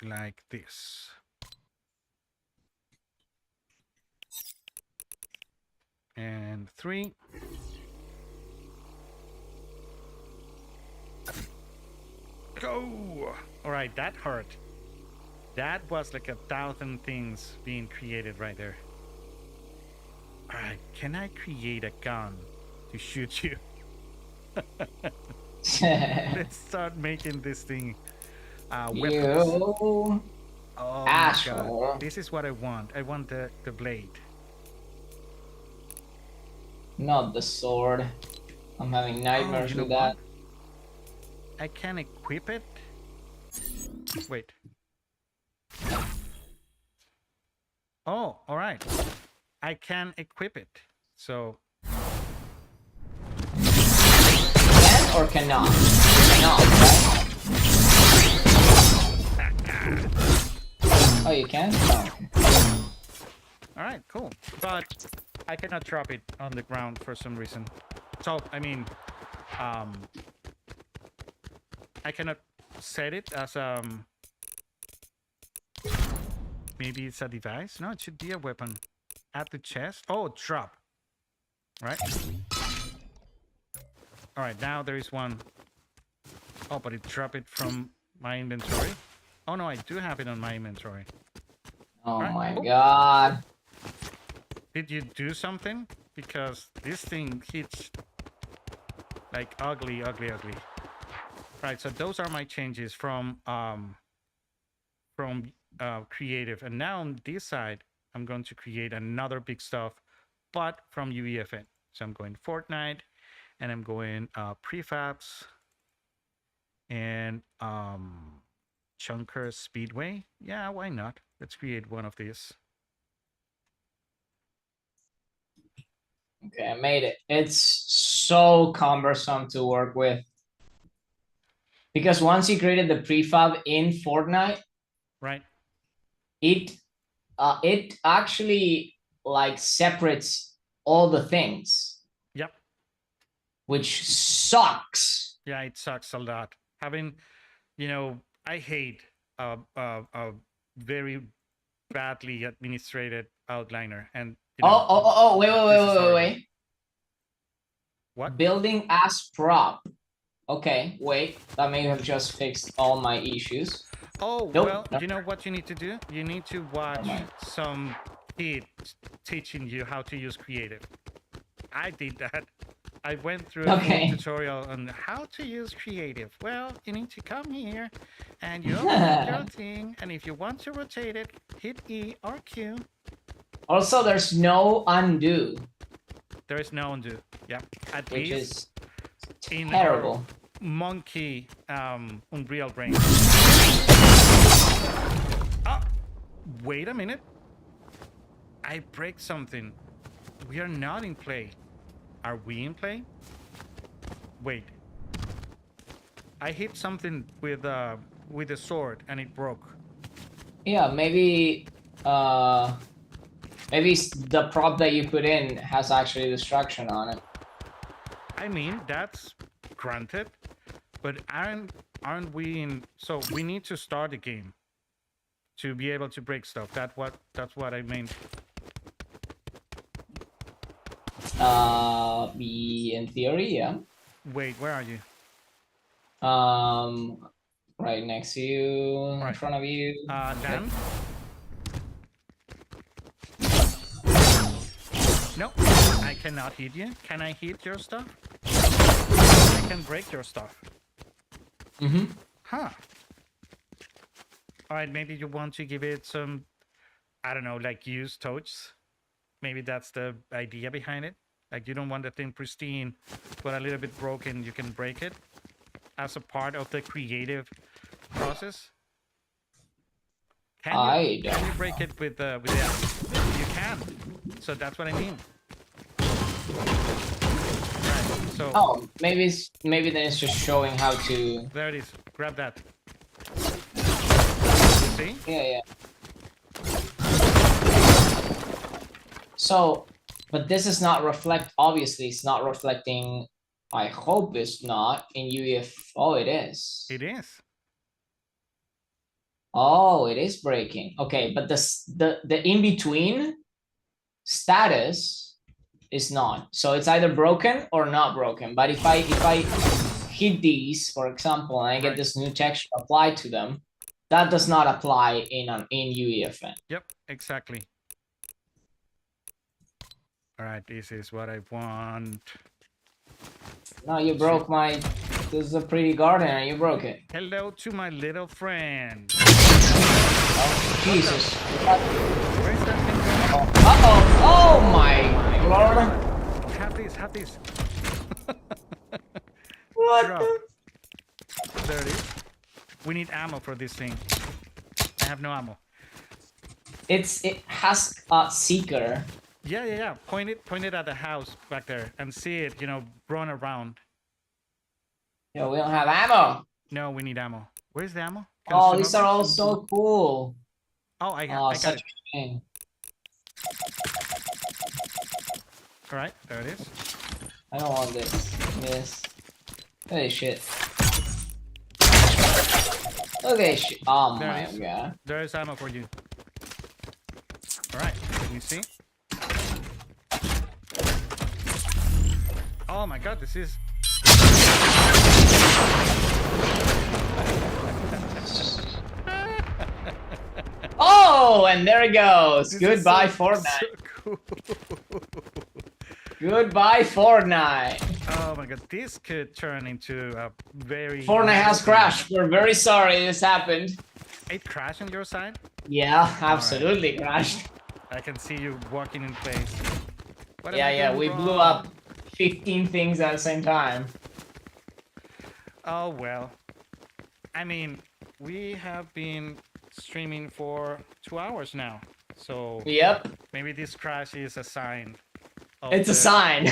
Like this. And 3. Go! All right, that hurt. That was like 1,000 things being created right there. All right, can I create a gun to shoot you? Let's start making this thing weapons. Oh my God. This is what I want. I want the blade. Not the sword. I'm having nightmares with that. I can equip it. Wait. Oh, all right. I can equip it. So. Can or cannot? Cannot, right? Oh, you can? Oh. All right, cool. But I cannot drop it on the ground for some reason. So, I mean, I cannot set it as maybe it's a device. No, it should be a weapon. At the chest. Oh, drop. Right. All right. Now there is one. Oh, but it dropped it from my inventory. Oh no, I do have it on my inventory. Oh right. My God. Did you do something? Because this thing hits like ugly. Right, so those are my changes from creative, and now on this side I'm going to create another big stuff, but from UEFN. So I'm going Fortnite, and I'm going prefabs and Chunker Speedway. Yeah, why not? Let's create one of these. Okay, I made it. It's so cumbersome to work with. Because once you created the prefab in Fortnite, right, it actually like separates all the things. Yep. Which sucks. Yeah, it sucks a lot. Having, I hate a very badly administrated outliner. And wait. What? Building as prop. Okay, wait, that may have just fixed all my issues. Oh, nope, well, nope. You know what you need to do? You need to watch some kid teaching you how to use creative. I did that. I went through a tutorial on how to use creative. Well, you need to come here and you open your thing, and if you want to rotate it, hit E or Q. Also, there's no undo. There is no undo. Yeah, at which least is terrible. Monkey Unreal brain. Wait a minute. I break something. We are not in play. Are we in play? Wait. I hit something with a sword and it broke. Yeah, maybe maybe the prop that you put in has actually destruction on it. I mean, that's granted, but aren't we in? So we need to start the game to be able to break stuff. That's what I mean. In theory, yeah. Wait, where are you? Right next to you, in front of you. Dan? No, I cannot hit you. Can I hit your stuff? I can break your stuff. Mm-hmm. Huh. All right, maybe you want to give it some, I don't know, like used touch. Maybe that's the idea behind it. Like you don't want the thing pristine, but a little bit broken, you can break it as a part of the creative process. Can you break it with the you can. So that's what I mean. Right. So Oh, maybe then it's just showing how to. there it is. Grab that. You see? Yeah. So, but this is not obviously it's not reflecting. I hope it's not in UEF. Oh, it is. It is. Oh, it is breaking. Okay, but the in between status is not. So it's either broken or not broken. But if I hit these, for example, and I get this new texture applied to them, that does not apply in UEFN. Yep, exactly. All right, this is what I want. No, you broke my. This is a pretty garden, and you broke it. Hello to my little friend. Oh, Jesus. Where's that thing going? Uh-oh. Oh my lord. Have this. What Drop. the? There it is. We need ammo for this thing. I have no ammo. It has a seeker. Yeah. Point it at the house back there and see it, run around. Yo, we don't have ammo. No, we need ammo. Where's the ammo? Oh, these are all so cool. Oh, I got such it. a shame. All right, there it is. I don't want this. Yes. Holy shit. Okay, shit. Oh There my it is. god. There is ammo for you. All right, you see? Oh my god, this is... Oh, and there it goes. This Goodbye, is so Fortnite. cool. Goodbye, Fortnite. Oh my god, this could turn into a very... Fortnite has crashed. We're very sorry this happened. It crashed on your side? Yeah, absolutely crashed. I can see you walking in place. What am I Yeah, doing we wrong? blew up 15 things at the same time. Oh well. I mean, we have been streaming for 2 hours now. So Yep, maybe this crash is a sign. it's a sign.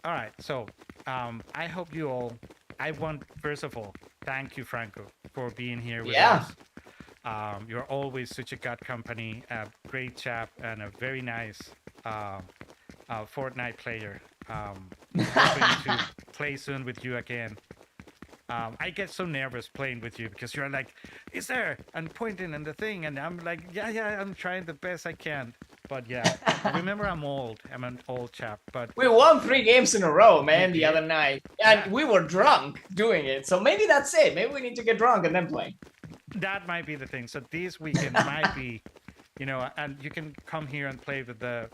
All right, so I hope you all. I want, first of all, thank you, Franco, for being here with us. You're always such a good company, a great chap, and a very nice Fortnite player. Hoping to play soon with you again. I get so nervous playing with you because you're like, "Is there?" and pointing and the thing, and I'm like, "Yeah, I'm trying the best I can." But yeah, remember, I'm old. I'm an old chap. But We won 3 games in a row, man, the other night. And we were drunk doing it. So maybe that's it. Maybe we need to get drunk and then play. that might be the thing. So this weekend might be, and you can come here and play with the.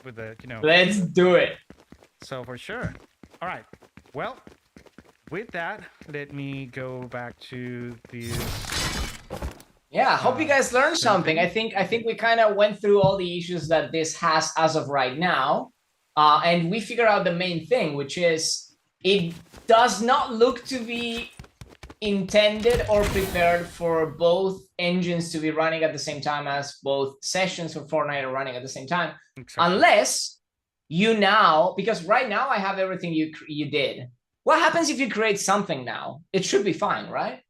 Let's do it. So for sure. All right. Well, with that, let me go back to this. Yeah, I hope you guys learned something. I think we kind of went through all the issues that this has as of right now. And we figured out the main thing, which is it does not look to be intended or prepared for both engines to be running at the same time as both sessions for Fortnite are running at the same time. Exactly. Unless because right now I have everything you did. What happens if you create something now? It should be fine, right?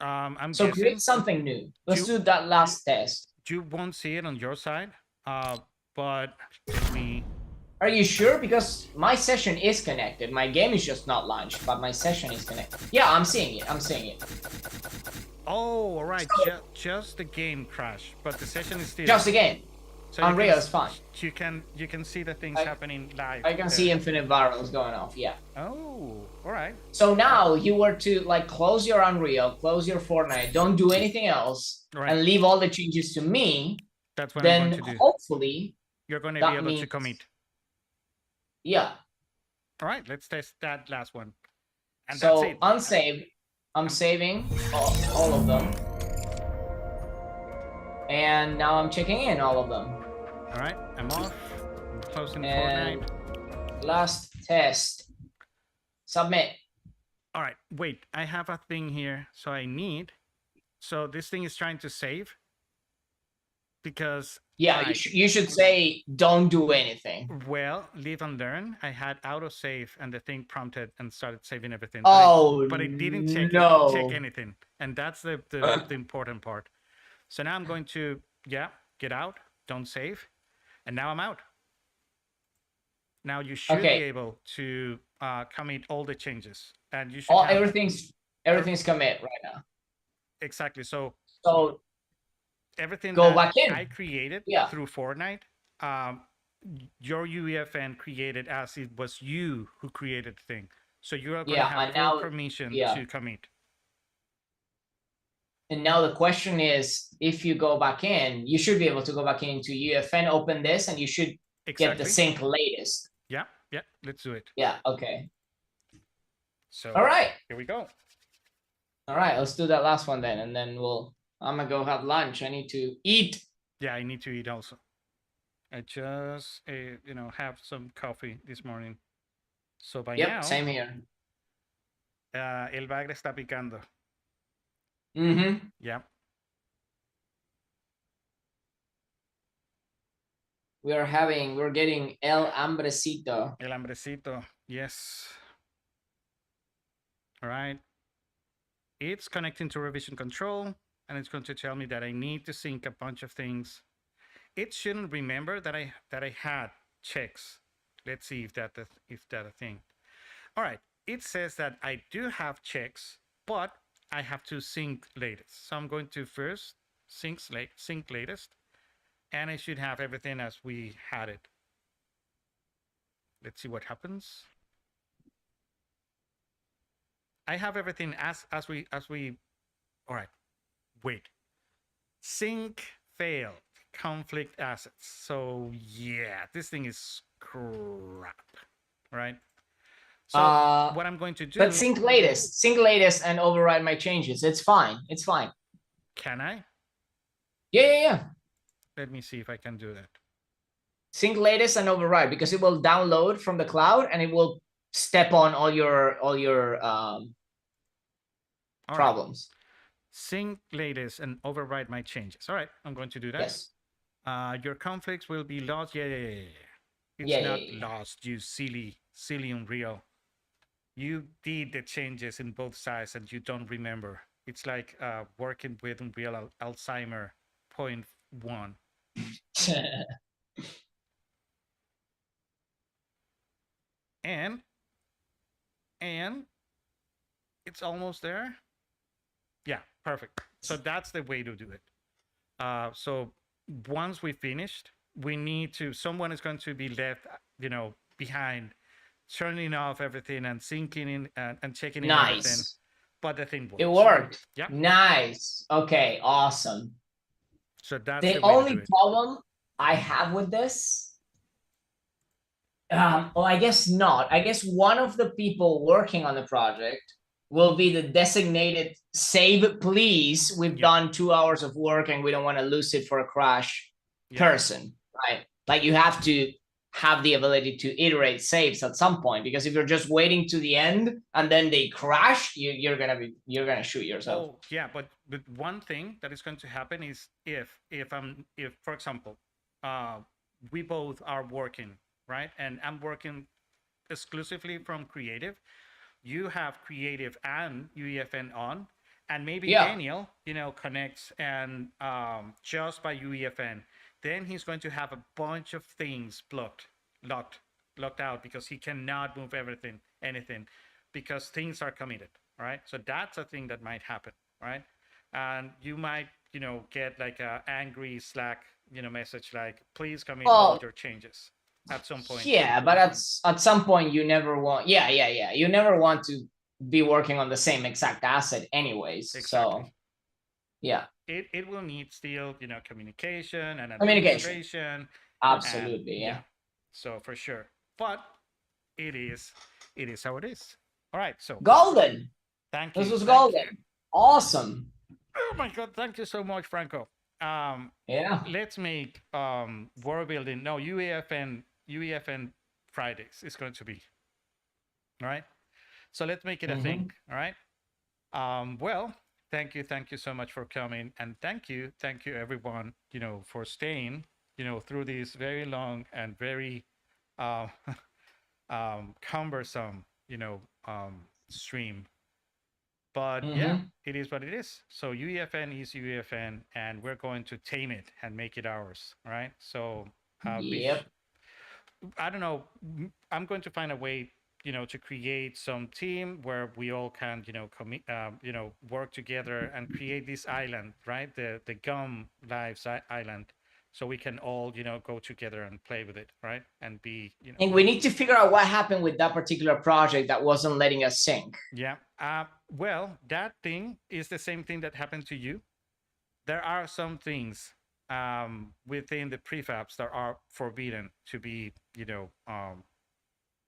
I'm So guessing create something new. Let's do that last test. you won't see it on your side, but let me. Are you sure? Because my session is connected. My game is just not launched, but my session is connected. Yeah, I'm seeing it. Oh, all right. Just the game crash, but the session is still. Just the game. So Unreal is fine. You can see the things happening live. I can see infinite barrels going off. Yeah. Oh, all right. So now you were to close your Unreal, close your Fortnite, don't do anything else, and leave all the changes to me. That's what then I'm going to do. hopefully you're going to be That able to means, commit. yeah. All right, let's test that last one. And that's So it. unsave, I'm saving all of them. And now I'm checking in all of them. All right, I'm off. I'm closing And Fortnite. last test. Submit. All right, wait, I have a thing here. So I need, so this thing is trying to save because Yeah, you should say don't do anything. well, live and learn. I had autosave and the thing prompted and started saving everything. Oh, but it didn't check anything. And that's the important part. So now I'm going to, get out, don't save. And now I'm out. Now you should be able to commit all the changes. And you should have everything's commit right now. Exactly. So everything go that back in. I created through Fortnite, your UEFN created as it was you who created the thing. So you are going to have full permission to commit. And now the question is, if you go back in, you should be able to go back into UEFN, open this, and you should get the sync latest. Yeah, let's do it. Yeah, okay. So all right, here we go. All right, let's do that last one then, and then I'm gonna go have lunch. I need to eat. Yeah, I need to eat also. I just have some coffee this morning. So by now, same here. El bagre está picando. Yeah. We're getting el hambrecito. El hambrecito, yes. All right. It's connecting to revision control, and it's going to tell me that I need to sync a bunch of things. It shouldn't remember that I had checks. Let's see if that's a thing. All right. It says that I do have checks, but I have to sync latest. So I'm going to first sync latest, and I should have everything as we had it. Let's see what happens. I have everything as we. All right. Wait. Sync failed. Conflict assets. So yeah, this thing is crap, right? So what I'm going to do. But sync latest and override my changes. It's fine. It's fine. Can I? Yeah. Let me see if I can do that. Sync latest and override, because it will download from the cloud and it will step on all your problems. Right. Sync latest and override my changes. All right, I'm going to do that. Yes. Your conflicts will be lost. Yeah. It's not lost, you silly Unreal. You did the changes in both sides and you don't remember. It's like working with Unreal Alzheimer 0.1. and it's almost there. Yeah, perfect. So that's the way to do it. So once we finished, we need to, someone is going to be left, behind, turning off everything and syncing in and checking in everything. But the thing works. It worked. Yeah. Nice. Okay, awesome. So that's the only problem I have with this. Well, I guess not. I guess one of the people working on the project will be the designated save please. We've done 2 hours of work and we don't want to lose it for a crash person, right? Like you have to have the ability to iterate saves at some point, because if you're just waiting to the end and then they crash, you're gonna shoot yourself. Oh yeah, but one thing that is going to happen is if for example, we both are working, right, and I'm working exclusively from creative, you have creative and UEFN on, and maybe Daniel, connects and just by UEFN, then he's going to have a bunch of things locked out, because he cannot move anything, because things are committed, right? So that's a thing that might happen, right? And you might, get like a angry Slack, message like, please commit all your changes at some point. Yeah, but at some point you never want. Yeah. You never want to be working on the same exact asset, anyways. Exactly. So, yeah. It will need still, communication and administration Absolutely, And yeah. so for sure. But it is how it is. All right. So Golden. thank This you. was Thank golden. you. Awesome. Oh my God. Thank you so much, Franco. Yeah. Let's make world building. No, UEFN Fridays is going to be. All right. So let's make it a thing. All right. Well, thank you so much for coming, and thank you everyone, for staying, through this very long and very uh, cumbersome, stream. But yeah, it is what it is. So UEFN is UEFN, and we're going to tame it and make it ours. All right. So Yep. I don't know. I'm going to find a way, to create some team where we all can, work together and create this island, right? The Gum Lives Island, so we can all, go together and play with it, right? And be, And we need to figure out what happened with that particular project that wasn't letting us sync. Yeah. Well, that thing is the same thing that happened to you. There are some things within the prefabs that are forbidden to be,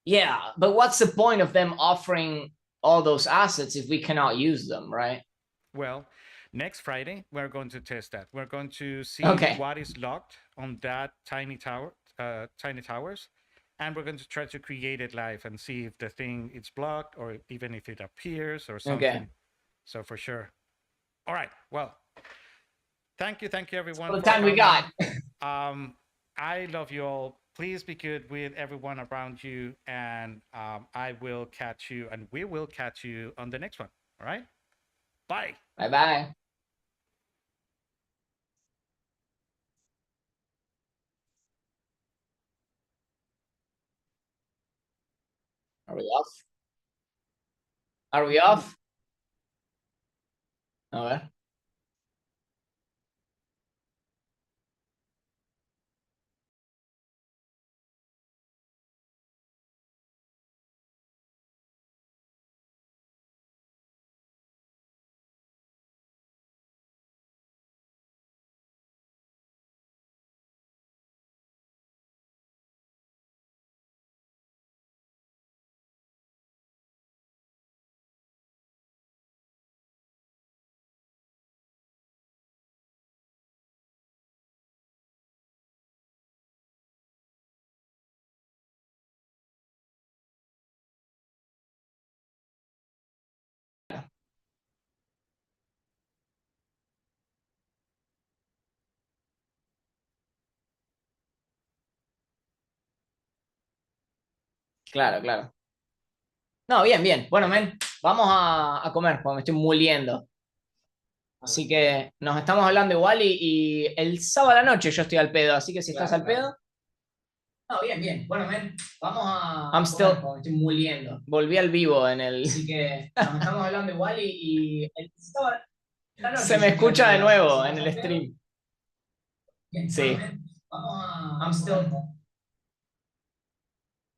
Yeah, but what's the point of them offering all those assets if we cannot use them, right? Well, next Friday, we're going to test that. We're going to see Okay. what is locked on that tiny towers, and we're going to try to create it live and see if the thing is blocked or even if it appears or something. Okay. So for sure. All right. Well, thank you everyone. For the time we got. I love you all. Please be good with everyone around you, and I will catch you, and we will catch you on the next one. All right. Bye. Bye-bye. Are we off? Are we off? A ver. Claro, claro. No, bien, bien. Bueno, men, vamos a comer porque me estoy muriendo. Así que nos estamos hablando igual y el sábado a la noche yo estoy al pedo, así que si estás al pedo. No, bien, bien. Bueno, men, vamos a. I'm still. Me estoy muriendo. Volví al vivo en el. Así que nos estamos hablando igual y el sábado a la noche. Se me escucha de nuevo en el stream. Bien, sí. Bueno, men, vamos a. I'm still.